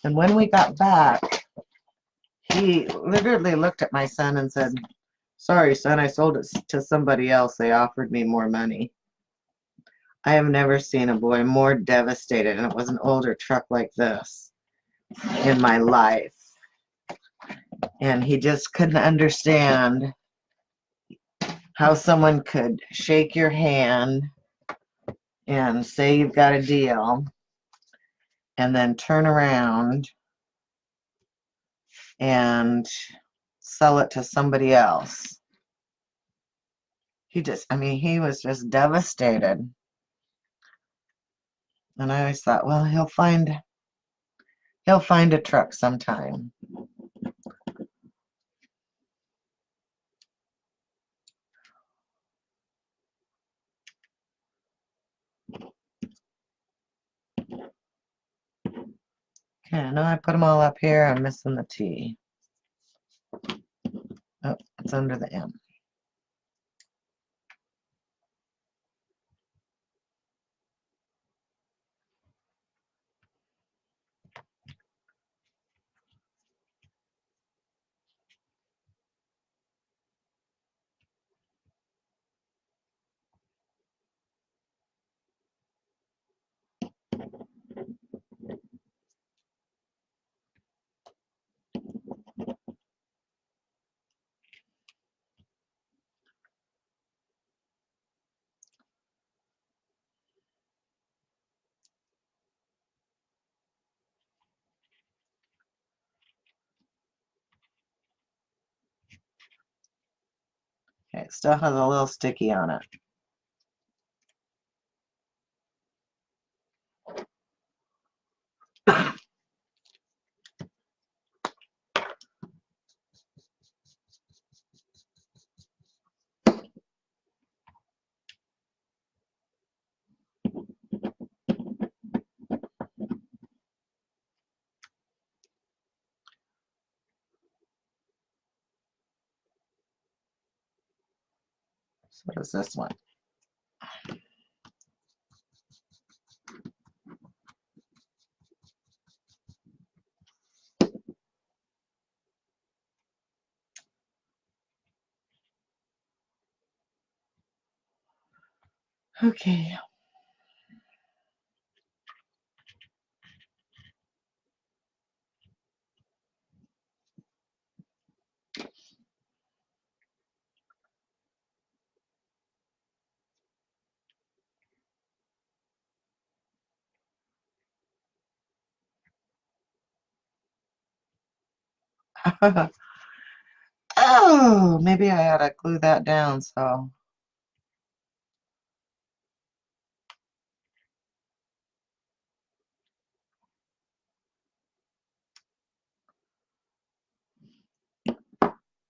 And when we got back, he literally looked at my son and said, "Sorry, son, I sold it to somebody else. They offered me more money." I have never seen a boy more devastated, and it was an older truck like this in my life. And he just couldn't understand how someone could shake your hand and say you've got a deal and then turn around and sell it to somebody else. I mean, he was just devastated. And I always thought, well, he'll find a truck sometime. Okay, now I put them all up here. I'm missing the T. Oh, it's under the M. Okay, it still has a little sticky on it. So what is this one? Okay. Oh, maybe I ought to glue that down. So,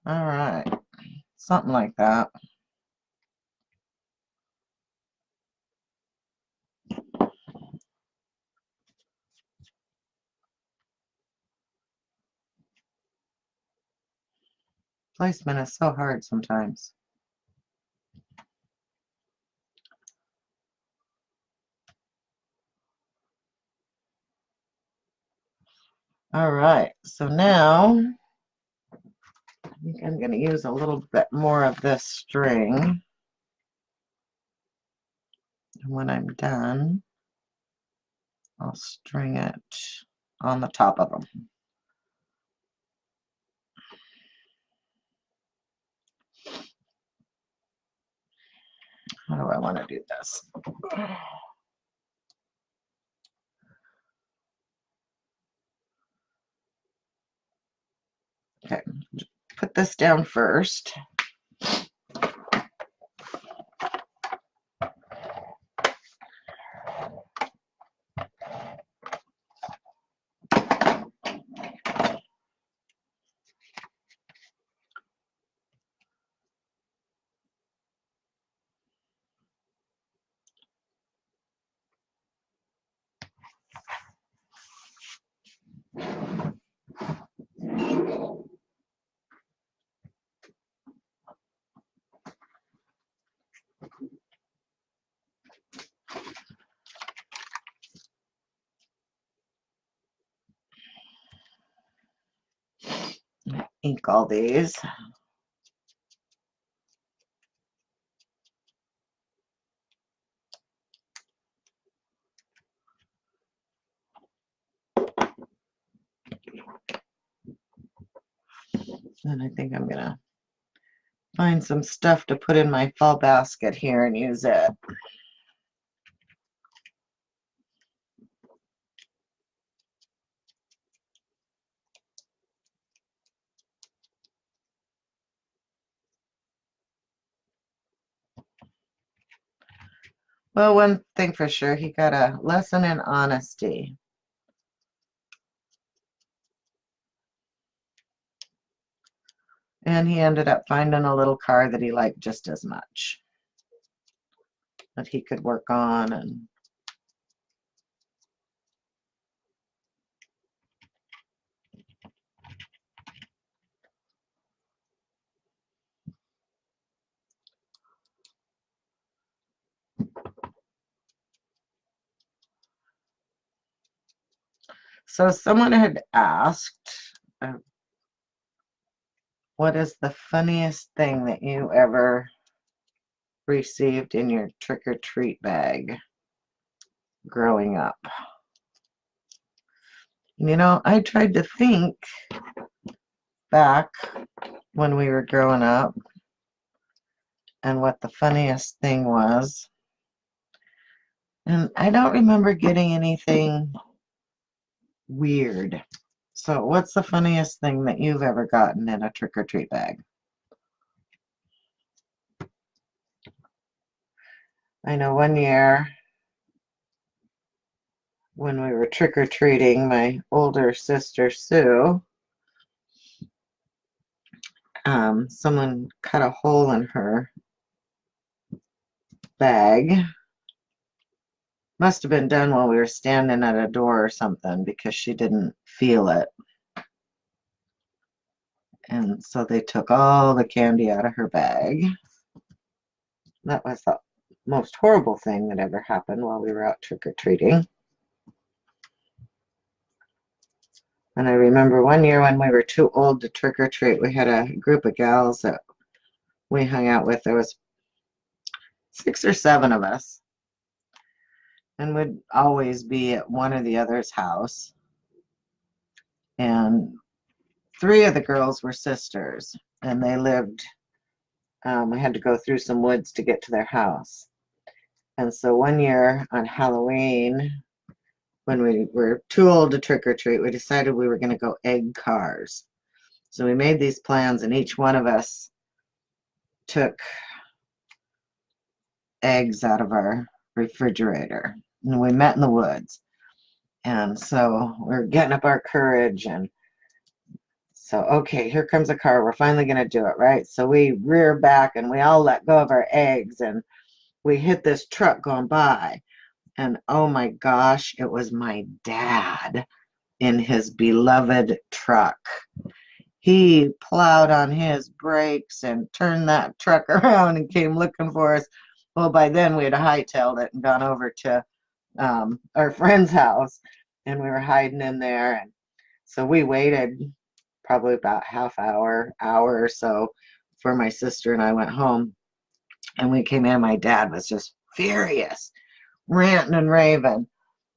all right, something like that. Placement is so hard sometimes. All right, so now I think I'm going to use a little bit more of this string. And when I'm done, I'll string it on the top of them. How do I want to do this? Okay, put this down first. ink all these. And I think I'm gonna find some stuff to put in my fall basket here and use it. Well, one thing for sure, he got a lesson in honesty. And he ended up finding a little car that he liked just as much, that he could work on. And so someone had asked, what is the funniest thing that you ever received in your trick-or-treat bag growing up? You know, I tried to think back when we were growing up and what the funniest thing was. And I don't remember getting anything weird. So what's the funniest thing that you've ever gotten in a trick-or-treat bag? I know one year when we were trick-or-treating, my older sister Sue, someone cut a hole in her bag. Must have been done while we were standing at a door or something because she didn't feel it. And so they took all the candy out of her bag. That was the most horrible thing that ever happened while we were out trick-or-treating. And I remember one year when we were too old to trick-or-treat, we had a group of gals that we hung out with. There was 6 or 7 of us. And we'd always be at one or the other's house. And 3 of the girls were sisters. And they lived, we had to go through some woods to get to their house. And so one year on Halloween, when we were too old to trick-or-treat, we decided we were going to go egg cars. So we made these plans, and each one of us took eggs out of our refrigerator. And we met in the woods. And so we're getting up our courage, and so, okay, here comes a car. We're finally going to do it, right? So we rear back, and we all let go of our eggs, and we hit this truck going by. And oh my gosh, it was my dad in his beloved truck. He plowed on his brakes and turned that truck around and came looking for us. Well, by then we had hightailed it and gone over to our friend's house, and we were hiding in there. And so we waited probably about hour or so before my sister and I went home. And we came in, my dad was just furious, ranting and raving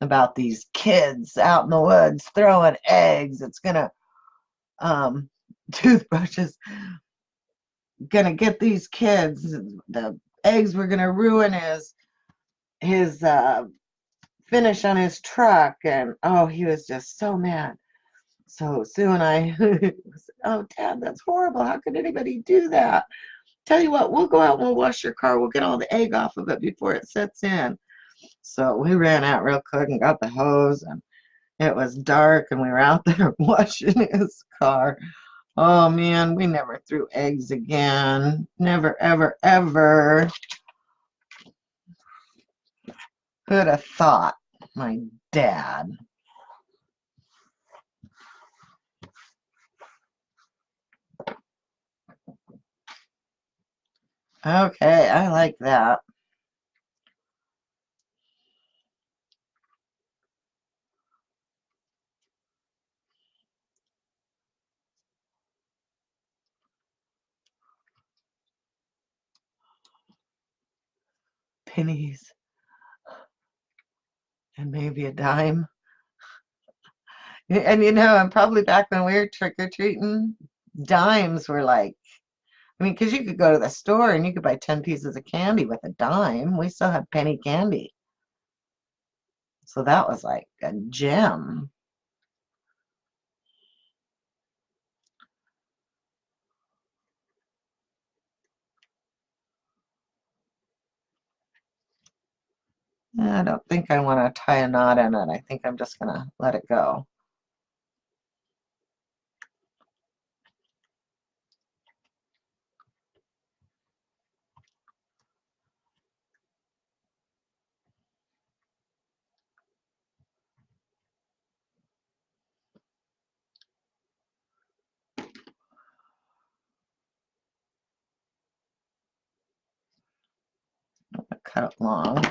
about these kids out in the woods throwing eggs. It's gonna toothbrushes gonna get these kids. The eggs were gonna ruin his finish on his truck. And oh, he was just so mad. So Sue and I said, oh, Dad, that's horrible. How could anybody do that? Tell you what, we'll go out and we'll wash your car. We'll get all the egg off of it before it sets in. So we ran out real quick and got the hose, and it was dark, and we were out there washing his car. Oh man, we never threw eggs again. Never, ever, ever. Who'd have thought? My dad. Okay, I like that. pennies and maybe a dime. And and probably back when we were trick-or-treating, dimes were like, I mean, because you could go to the store and you could buy 10 pieces of candy with a dime. We still have penny candy. So that was like a gem. I don't think I want to tie a knot in it. I think I'm just going to let it go. Cut it long.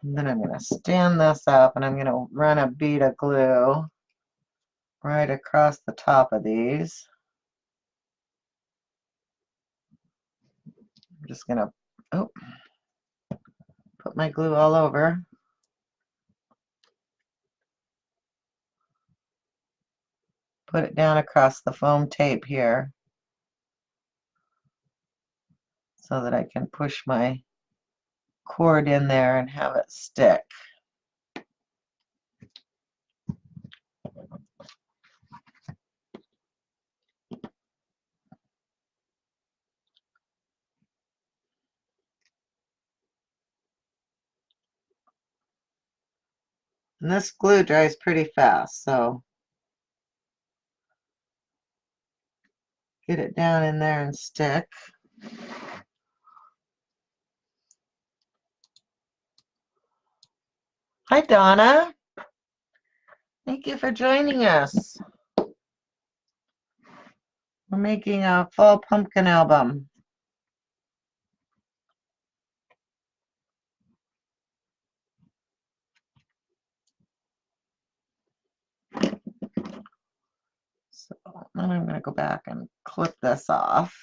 And then I'm going to stand this up and I'm going to run a bead of glue right across the top of these. I'm just going to put my glue all over. Put it down across the foam tape here so that I can push my cord in there and have it stick. And this glue dries pretty fast, so get it down in there and stick. Hi, Donna. Thank you for joining us. We're making a fall pumpkin album. So then I'm going to go back and clip this off.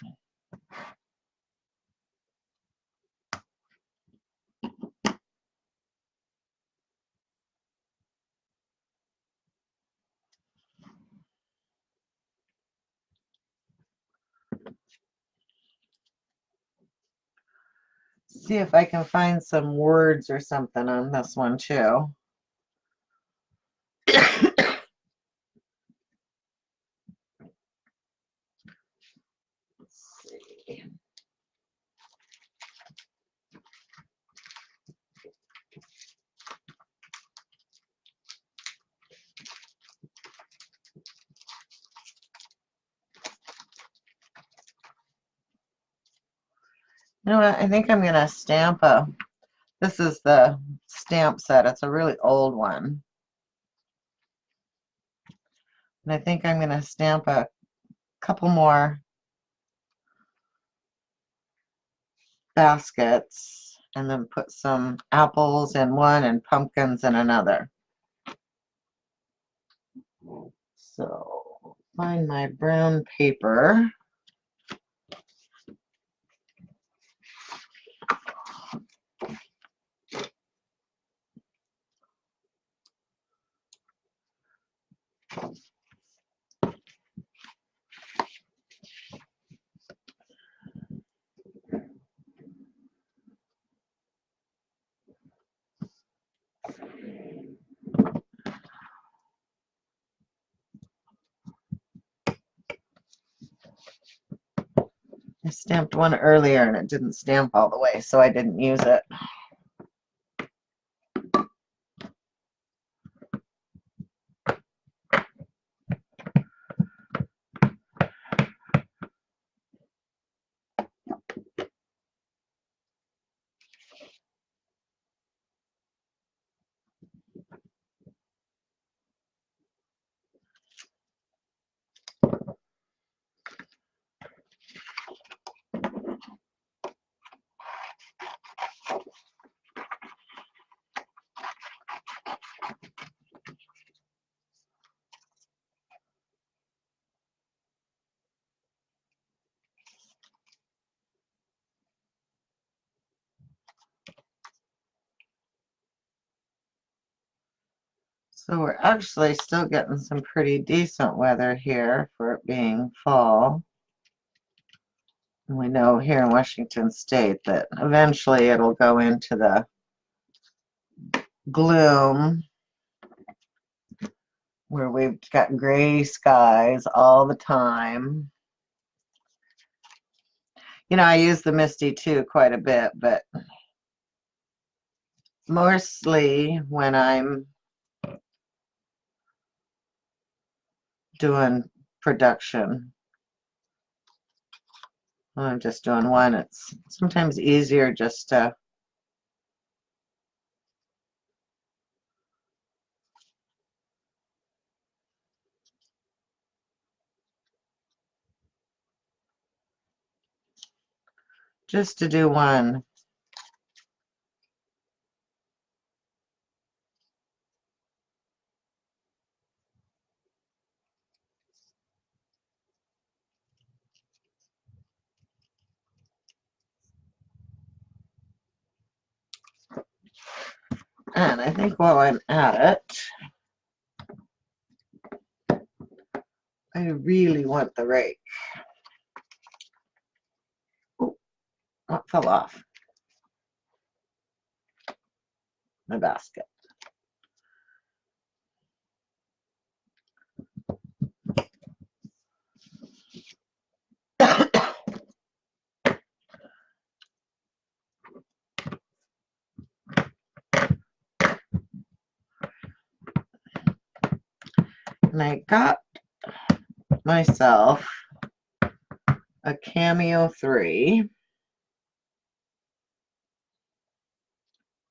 See if I can find some words or something on this one too. Let's see. You know what? I think I'm going to stamp this is the stamp set. It's a really old one. And I think I'm going to stamp a couple more baskets and then put some apples in one and pumpkins in another. So find my brown paper. I stamped one earlier and it didn't stamp all the way, so I didn't use it. So we're actually still getting some pretty decent weather here for it being fall. And we know here in Washington State that eventually it'll go into the gloom where we've got gray skies all the time. You know, I use the Misty 2 quite a bit, but mostly when I'm doing production, when I'm just doing one, it's sometimes easier just to do one. And I think while I'm at it, I really want the rake. Oh, what fell off? My basket. And I got myself a Cameo 3.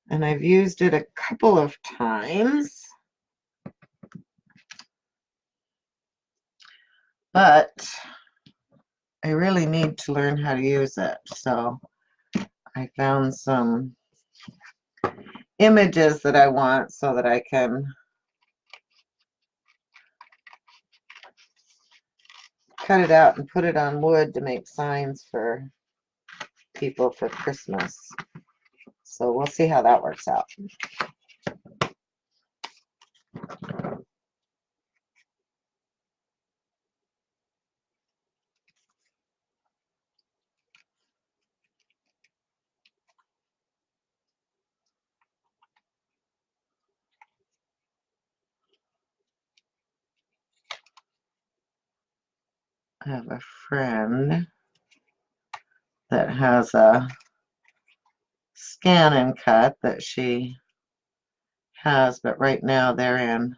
And I've used it a couple of times. But I really need to learn how to use it. So I found some images that I want so that I can cut it out and put it on wood to make signs for people for Christmas. So we'll see how that works out. I have a friend that has a scan and cut that she has, but right now they're in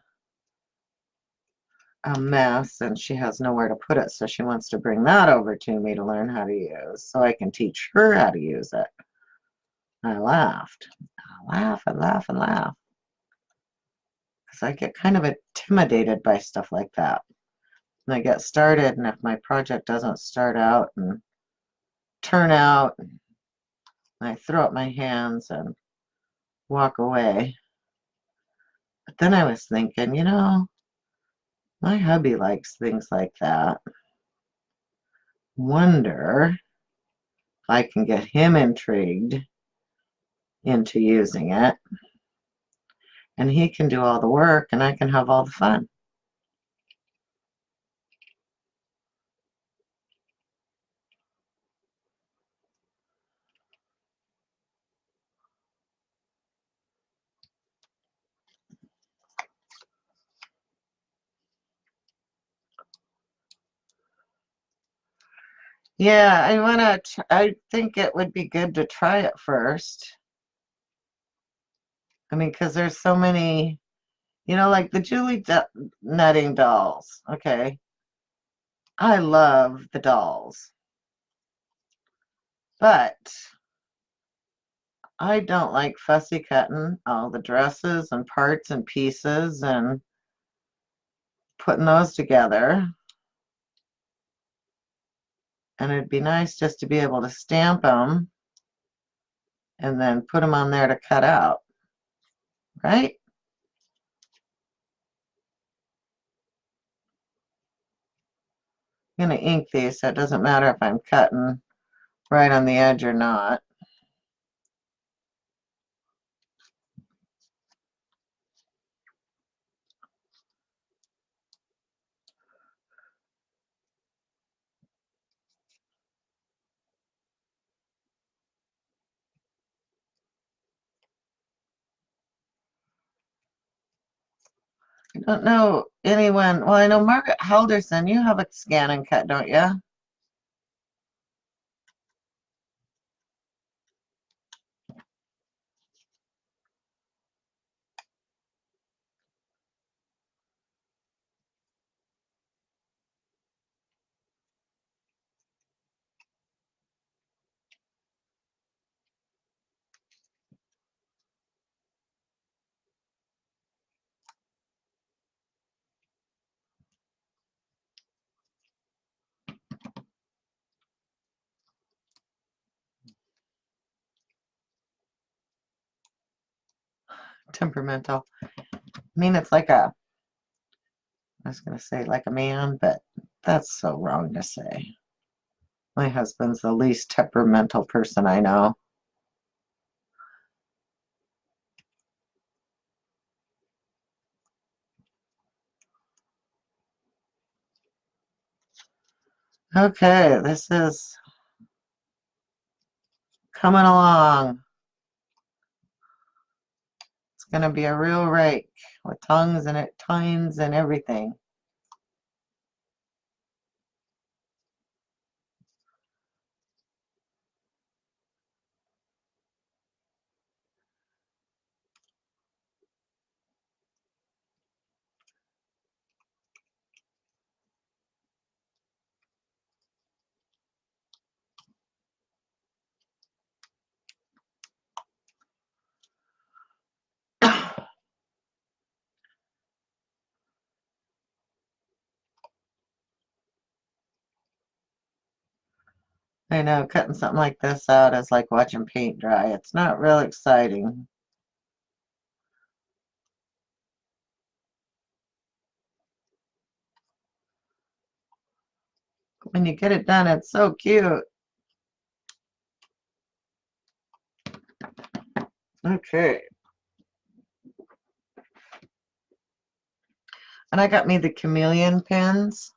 a mess and she has nowhere to put it, so she wants to bring that over to me to learn how to use so I can teach her how to use it. I laughed. I laugh and laugh and laugh because I get kind of intimidated by stuff like that. And I get started, and if my project doesn't start out and turn out, I throw up my hands and walk away. But then I was thinking, you know, my hubby likes things like that. Wonder if I can get him intrigued into using it, and he can do all the work and I can have all the fun. Yeah, I think it would be good to try it first. I mean, because there's so many, you know, like the Julie Nutting dolls. Okay, I love the dolls, but I don't like fussy cutting all the dresses and parts and pieces and putting those together. And it'd be nice just to be able to stamp them and then put them on there to cut out, right? I'm going to ink these so it doesn't matter if I'm cutting right on the edge or not. I don't know anyone. Well, I know Margaret Halderson. You have a scan and cut, don't you? Temperamental. I mean, it's like a, I was going to say like a man, but that's so wrong to say. My husband's the least temperamental person I know. Okay, this is coming along. It's going to be a real rake with tongues and it, tines and everything. I know, cutting something like this out is like watching paint dry. It's not real exciting. When you get it done, it's so cute. Okay. And I got me the chameleon pins.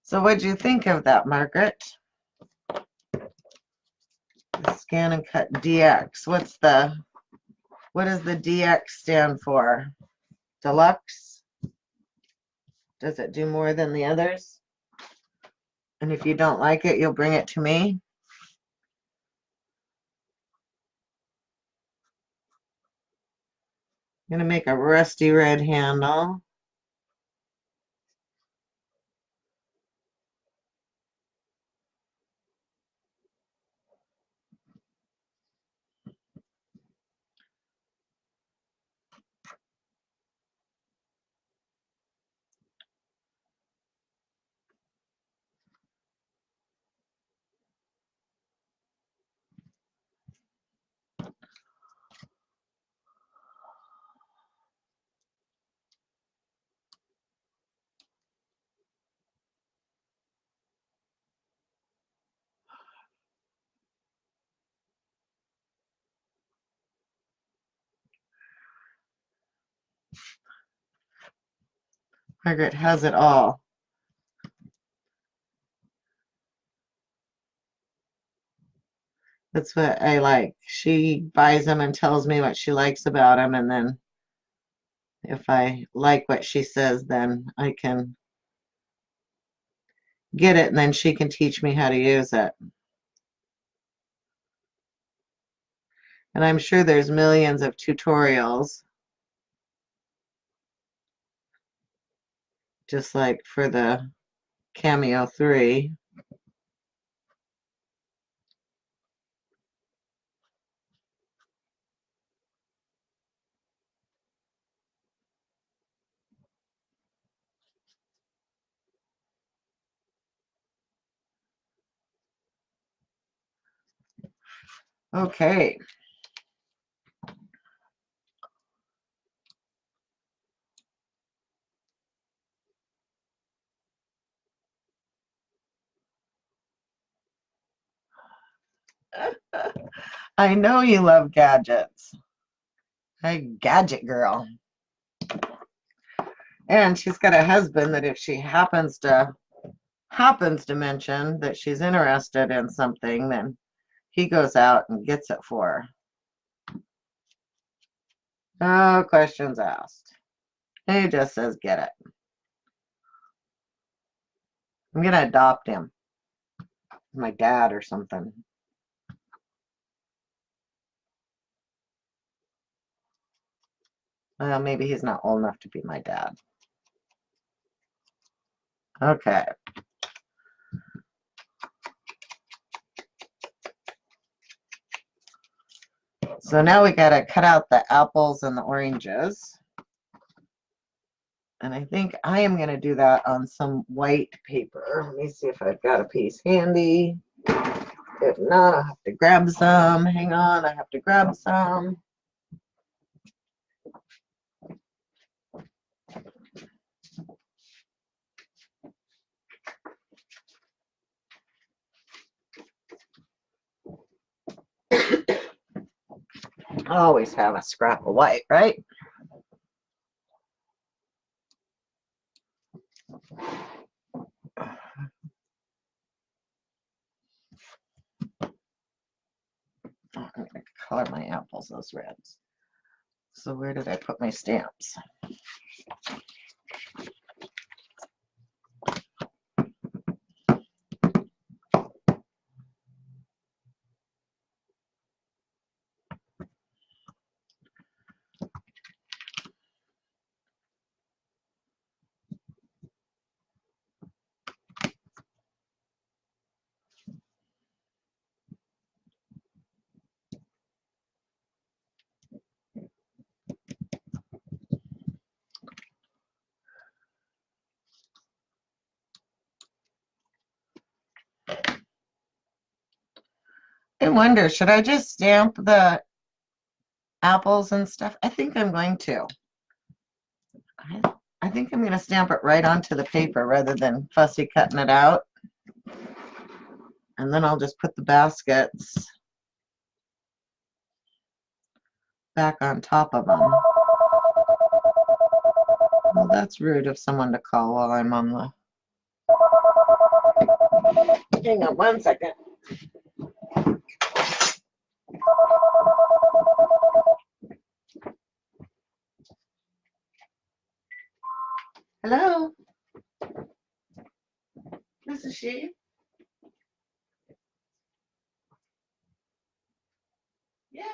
So what'd you think of that, Margaret? The Scan and Cut DX. What does the DX stand for? Deluxe? Does it do more than the others? And if you don't like it, you'll bring it to me. I'm gonna make a rusty red handle. Margaret has it all. That's what I like. She buys them and tells me what she likes about them, and then if I like what she says, then I can get it, and then she can teach me how to use it. And I'm sure there's millions of tutorials, just like for the Cameo 3. Okay. I know you love gadgets. Hey, gadget girl. And she's got a husband that if she happens to mention that she's interested in something, then he goes out and gets it for her. No questions asked. He just says, get it. I'm going to adopt him. My dad or something. Well, maybe he's not old enough to be my dad. Okay. So now we got to cut out the apples and the oranges. And I think I am going to do that on some white paper. Let me see if I've got a piece handy. If not, I'll have to grab some. Hang on, I have to grab some. I always have a scrap of white, right? I'm going to color my apples those reds. So where did I put my stamps? I wonder, should I just stamp the apples and stuff? I think I'm going to. I think I'm going to stamp it right onto the paper rather than fussy cutting it out. And then I'll just put the baskets back on top of them. Well, that's rude of someone to call while I'm on the... Hang on 1 second. Hello? This is she. Yes.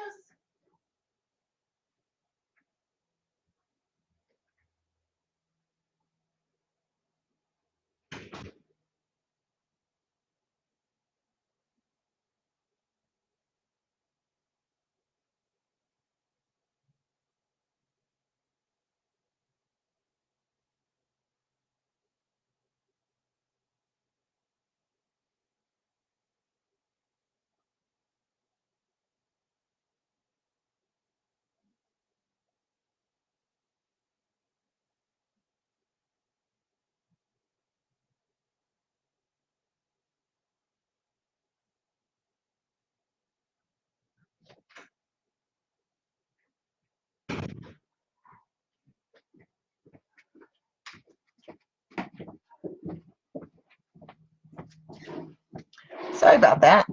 Sorry about that.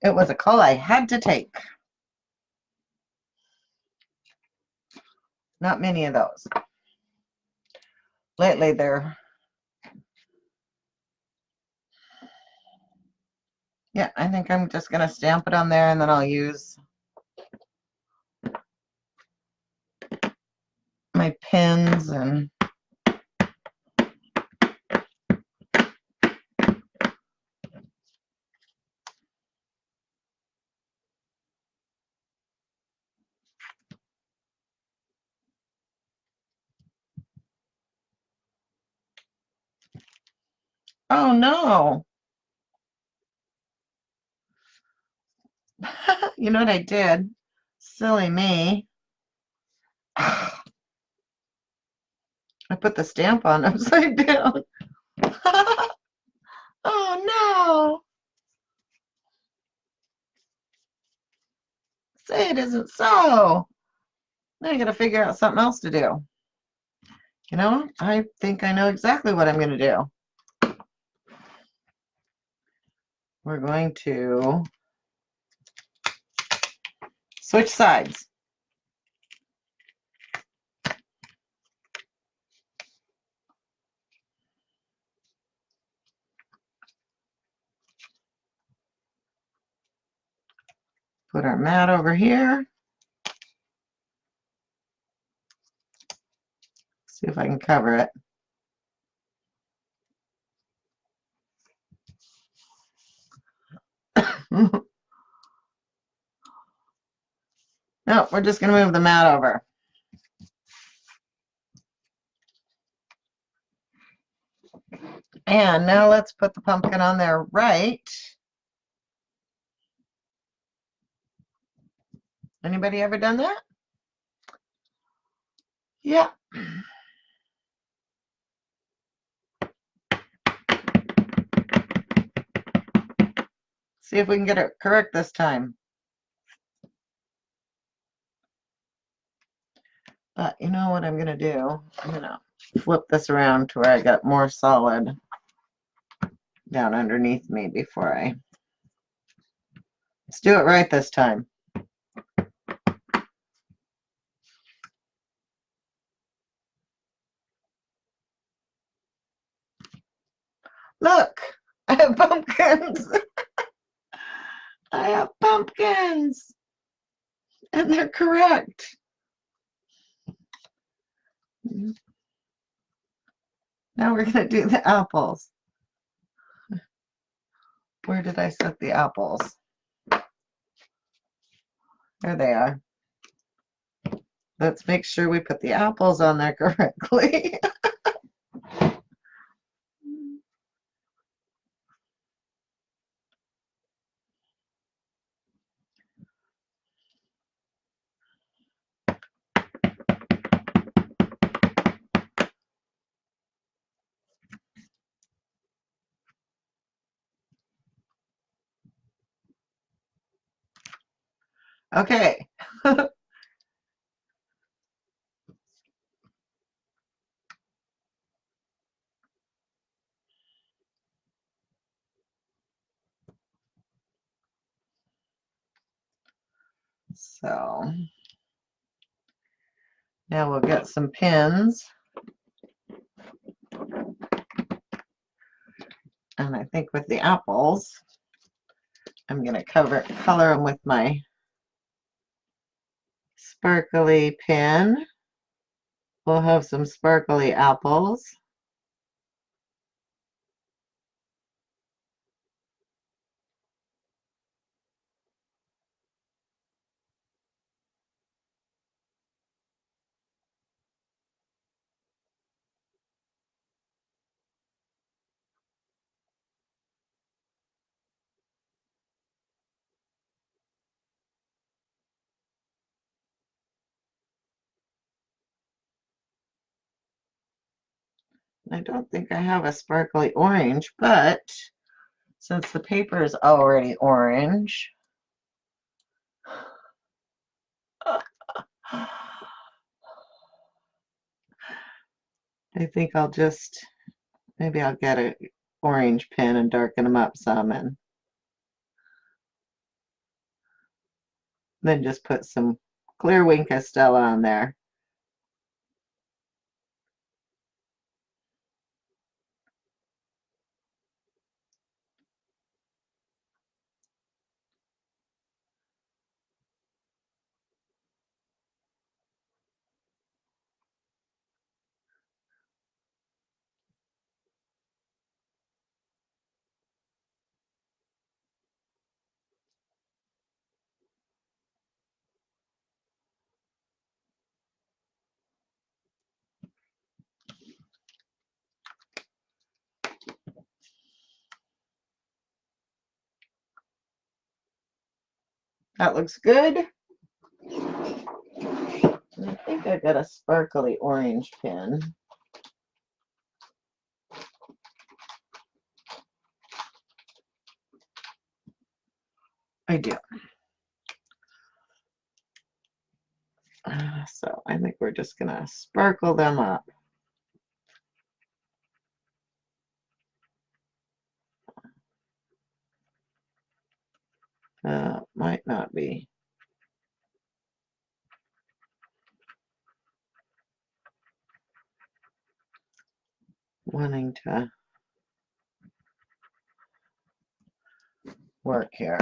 It was a call I had to take. Not many of those. Lately, they're... Yeah, I think I'm just going to stamp it on there and then I'll use my pins and... Oh no. You know what I did? Silly me. I put the stamp on upside down. Oh no. Say it isn't so. Now I gotta figure out something else to do. You know, I think I know exactly what I'm going to do. We're going to switch sides. Put our mat over here. See if I can cover it. No, we're just going to move the mat over. And now let's put the pumpkin on there right. Anybody ever done that? Yeah. See if we can get it correct this time. But you know what I'm going to do? I'm going to flip this around to where I got more solid down underneath me before I... Let's do it right this time. Look, I have pumpkins. I have pumpkins. And they're correct. Now we're going to do the apples. Where did I set the apples? There they are. Let's make sure we put the apples on there correctly. Okay. So now we'll get some pins. And I think with the apples, I'm going to color them with my sparkly pin. We'll have some sparkly apples. I don't think I have a sparkly orange, but since the paper is already orange, I think I'll just, maybe I'll get an orange pen and darken them up some and then just put some clear Wink Estella on there. That looks good. I think I got a sparkly orange pen. I do. So I think we're just gonna sparkle them up. Might not be wanting to work here.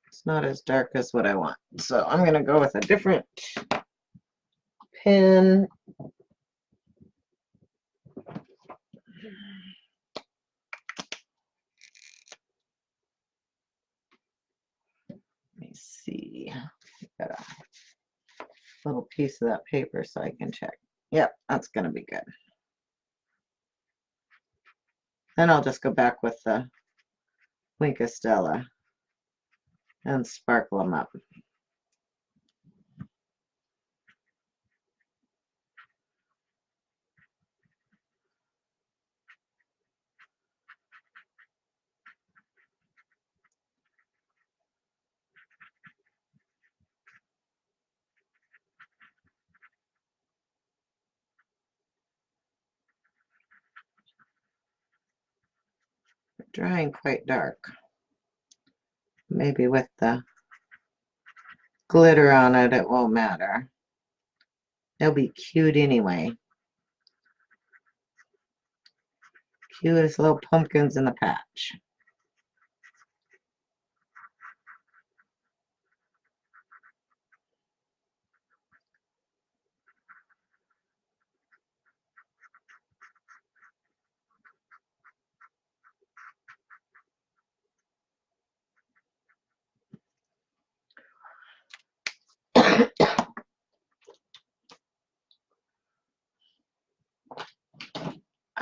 It's not as dark as what I want. So I'm going to go with a different pen. Let me see. Got a little piece of that paper so I can check. Yep, that's going to be good. Then I'll just go back with the Wink of Stella and sparkle them up. Drying quite dark. Maybe with the glitter on it, it won't matter. They'll be cute anyway. Cute as little pumpkins in the patch.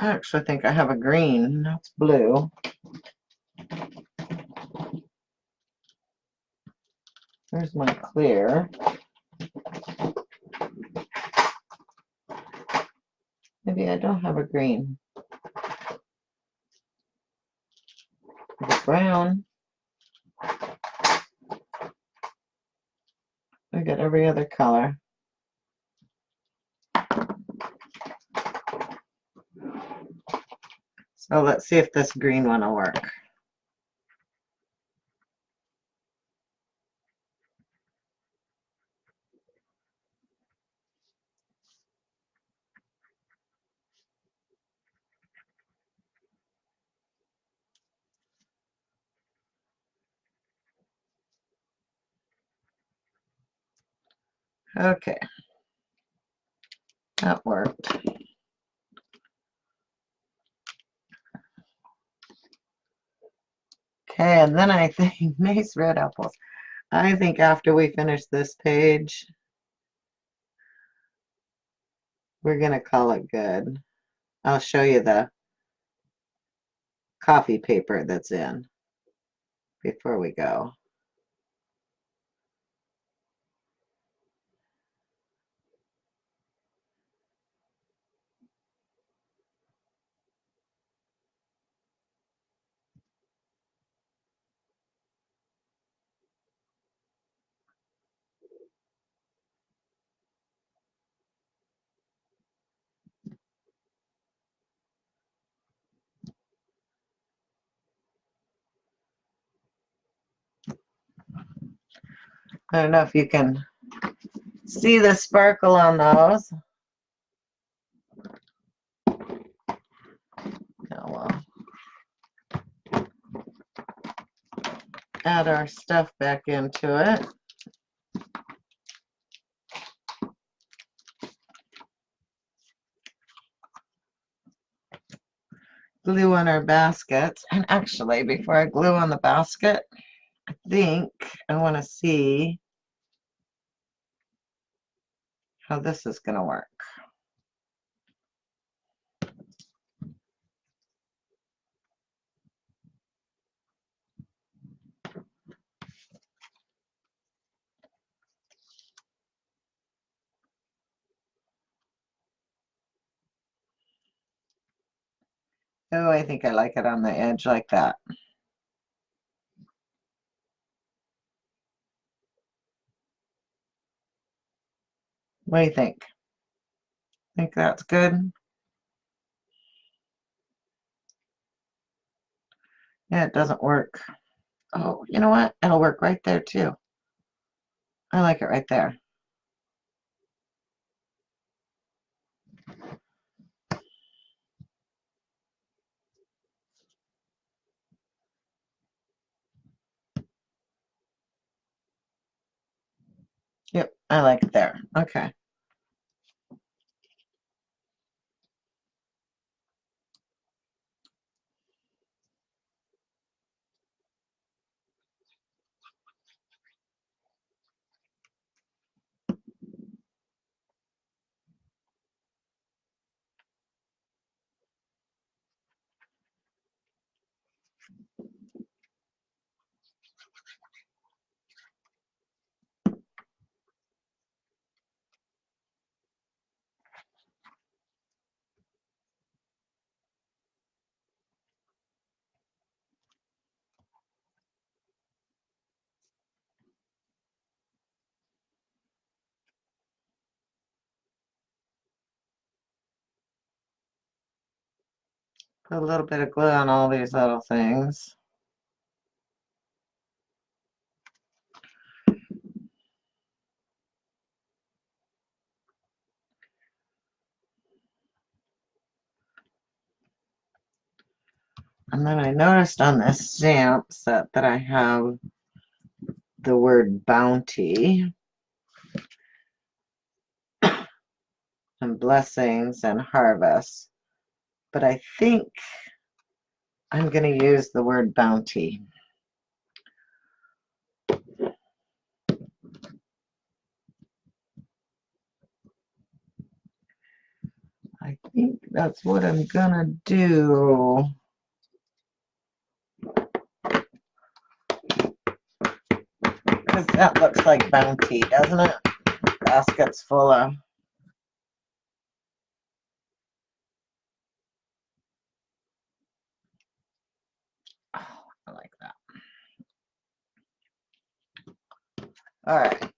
I actually think I have a green. That's blue. There's my clear. Maybe I don't have a green. The brown. I got every other color. So let's see if this green one will work. Okay, that worked. Okay, and then I think, nice red apples. I think after we finish this page, we're gonna call it good. I'll show you the coffee paper that's in before we go. I don't know if you can see the sparkle on those. Now we'll add our stuff back into it. Glue on our basket. And actually, before I glue on the basket, I think I want to see how this is going to work. Oh, I think I like it on the edge like that. What do you think? Think that's good? Yeah, it doesn't work. Oh, you know what? It'll work right there too. I like it right there. Yep, I like it there. Okay. Put a little bit of glue on all these little things. And then I noticed on this stamp set that I have the word bounty and blessings and harvest. But I think I'm going to use the word bounty. I think that's what I'm going to do. Because that looks like bounty, doesn't it? Baskets full of. Oh, I like that. All right.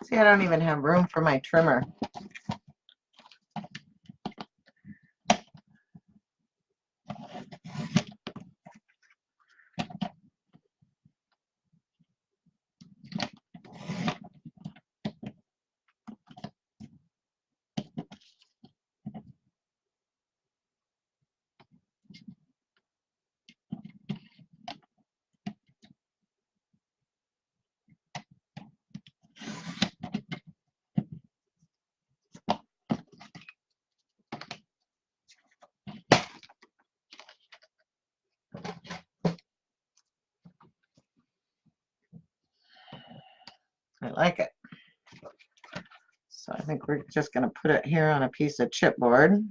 See, I don't even have room for my trimmer. I like it. So I think we're just going to put it here on a piece of chipboard.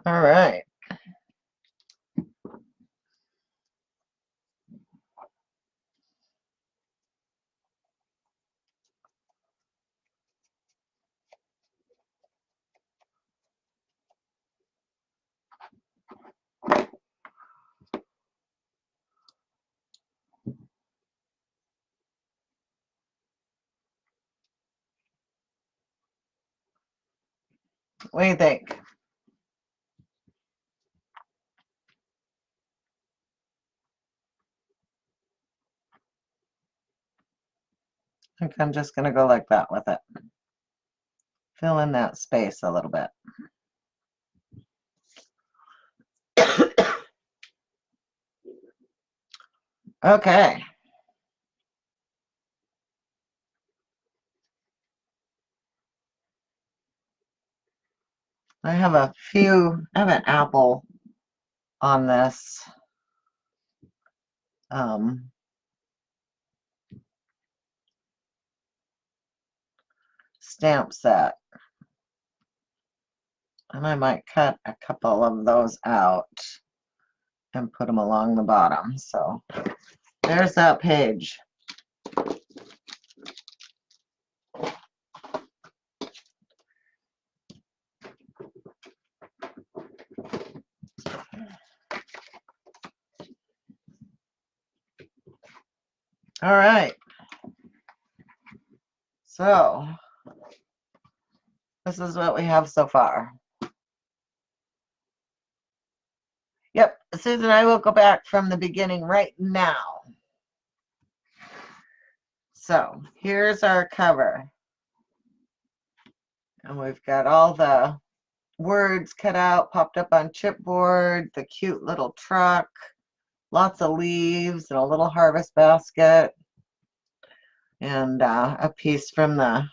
All right. What do you think? I think I'm just going to go like that with it. Fill in that space a little bit. Okay. I have an apple on this stamp set. And I might cut a couple of those out and put them along the bottom. So there's that page. All right. So this is what we have so far. Yep, Susan, I will go back from the beginning right now. So here's our cover. And we've got all the words cut out, popped up on chipboard, the cute little truck, lots of leaves, and a little harvest basket, and a piece from the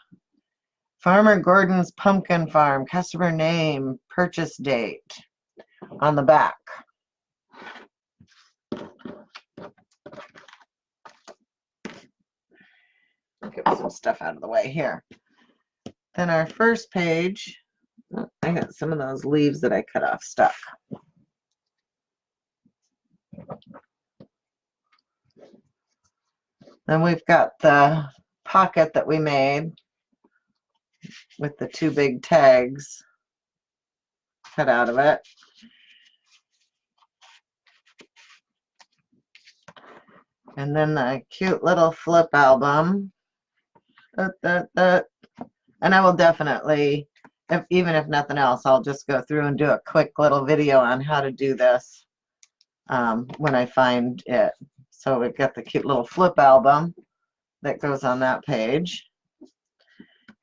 Farmer Gordon's Pumpkin Farm, customer name, purchase date on the back. Get some stuff out of the way here. Then our first page, I got some of those leaves that I cut off stuck. Then we've got the pocket that we made with the two big tags cut out of it. And then the cute little flip album. And I will definitely, even if nothing else, I'll just go through and do a quick little video on how to do this when I find it. So we've got the cute little flip album that goes on that page.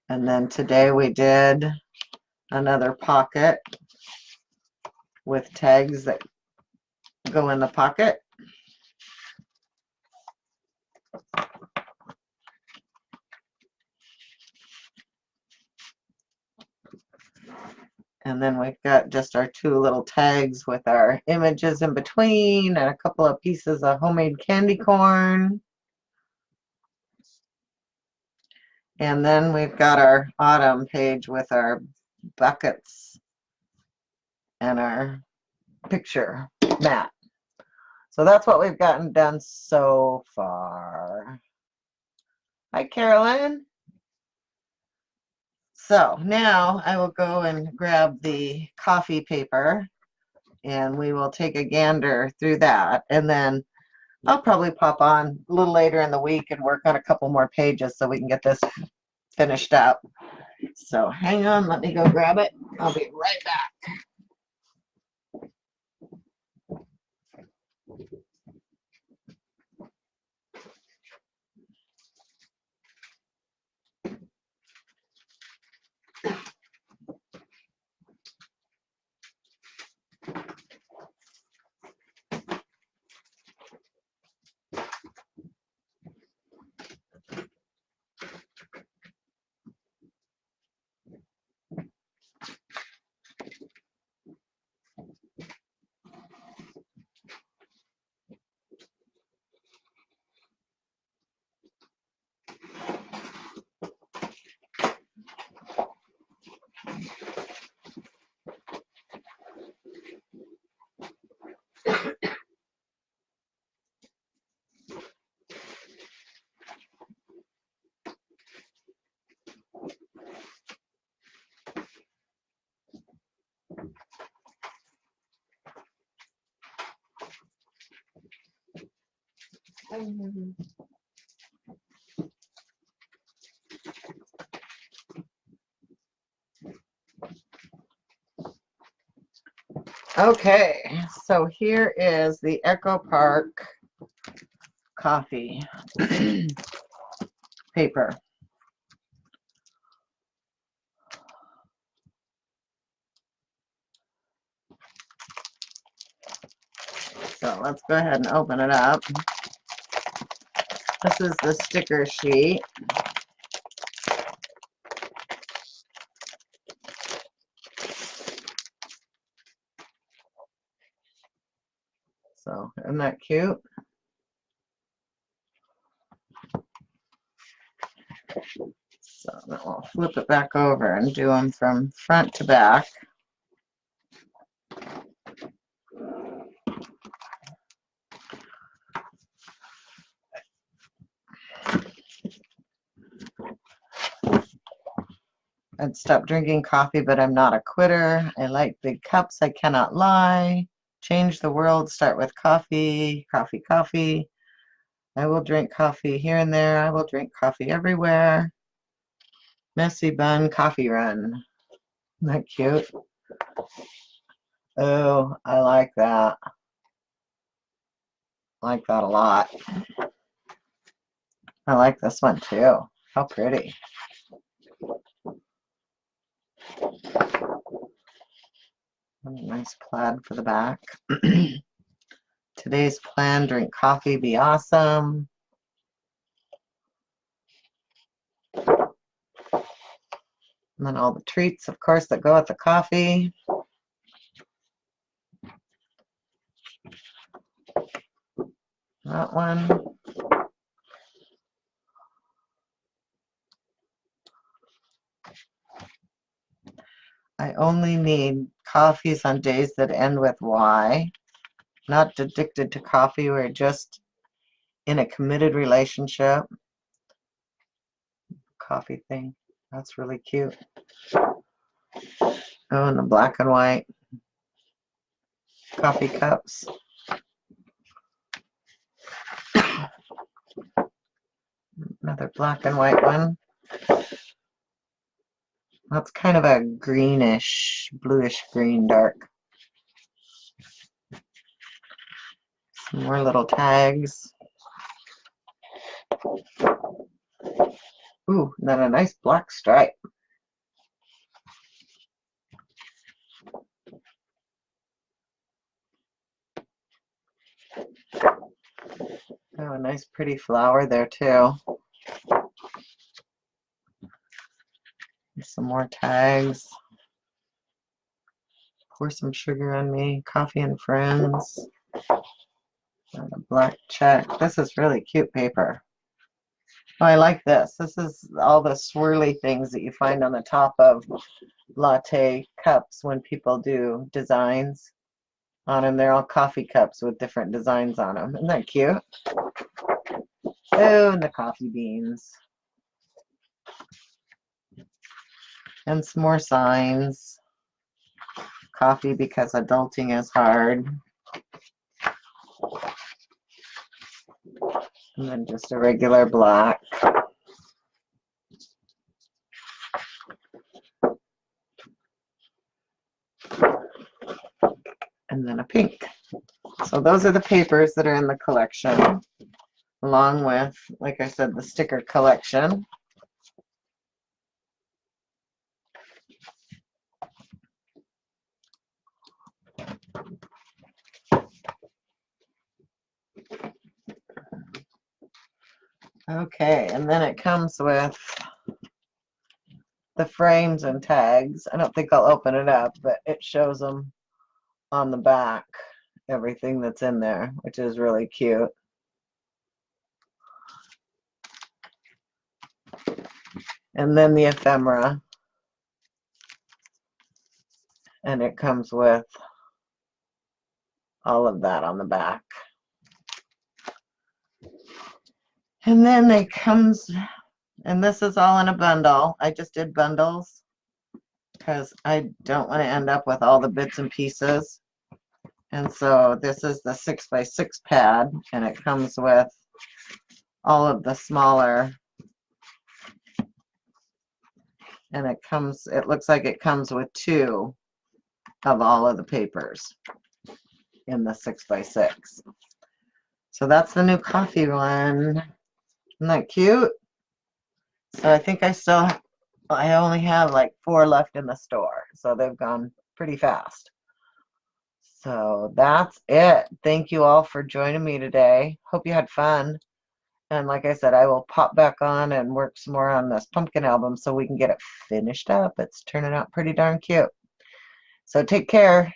And then today we did another pocket with tags that go in the pocket. And then we've got just our two little tags with our images in between and a couple of pieces of homemade candy corn. And then we've got our autumn page with our buckets and our picture mat. So that's what we've gotten done so far. Hi, Carolyn. So now I will go and grab the coffee paper and we will take a gander through that. And then I'll probably pop on a little later in the week and work on a couple more pages so we can get this finished up. So hang on, let me go grab it. I'll be right back. Okay, so here is the Echo Park coffee paper. So let's go ahead and open it up. This is the sticker sheet. So isn't that cute? So then we'll flip it back over and do them from front to back. I'd stop drinking coffee, but I'm not a quitter. I like big cups, I cannot lie. Change the world, start with coffee, coffee, coffee. I will drink coffee here and there. I will drink coffee everywhere. Messy bun, coffee run. Isn't that cute? Oh, I like that. I like that a lot. I like this one too. How pretty. Nice plaid for the back. Today's plan, drink coffee, be awesome. And then all the treats, of course, that go with the coffee. That one. I only need coffees on days that end with Y. Not addicted to coffee, we're just in a committed relationship. Coffee thing. That's really cute. Oh, and the black and white coffee cups. Another black and white one. That's kind of a greenish, bluish green dark. Some more little tags. Ooh, and then a nice black stripe. Oh, a nice pretty flower there too. Some more tags. Pour some sugar on me. Coffee and friends. And a black check. This is really cute paper. Oh, I like this. This is all the swirly things that you find on the top of latte cups when people do designs on them. They're all coffee cups with different designs on them. Isn't that cute? Oh, and the coffee beans. And some more signs. Coffee because adulting is hard. And then just a regular black. And then a pink. So those are the papers that are in the collection, along with, like I said, the sticker collection. Okay, and then it comes with the frames and tags. I don't think I'll open it up, but it shows them on the back, everything that's in there, which is really cute. And then the ephemera. And it comes with all of that on the back. And then it comes, and this is all in a bundle. I just did bundles because I don't want to end up with all the bits and pieces. And so this is the 6x6 pad, and it comes with all of the smaller, and it looks like it comes with 2 of all of the papers in the 6x6. So that's the new coffee one. Isn't that cute? So I think I only have like 4 left in the store. So they've gone pretty fast. So that's it. Thank you all for joining me today. Hope you had fun. And like I said, I will pop back on and work some more on this pumpkin album so we can get it finished up. It's turning out pretty darn cute. So take care.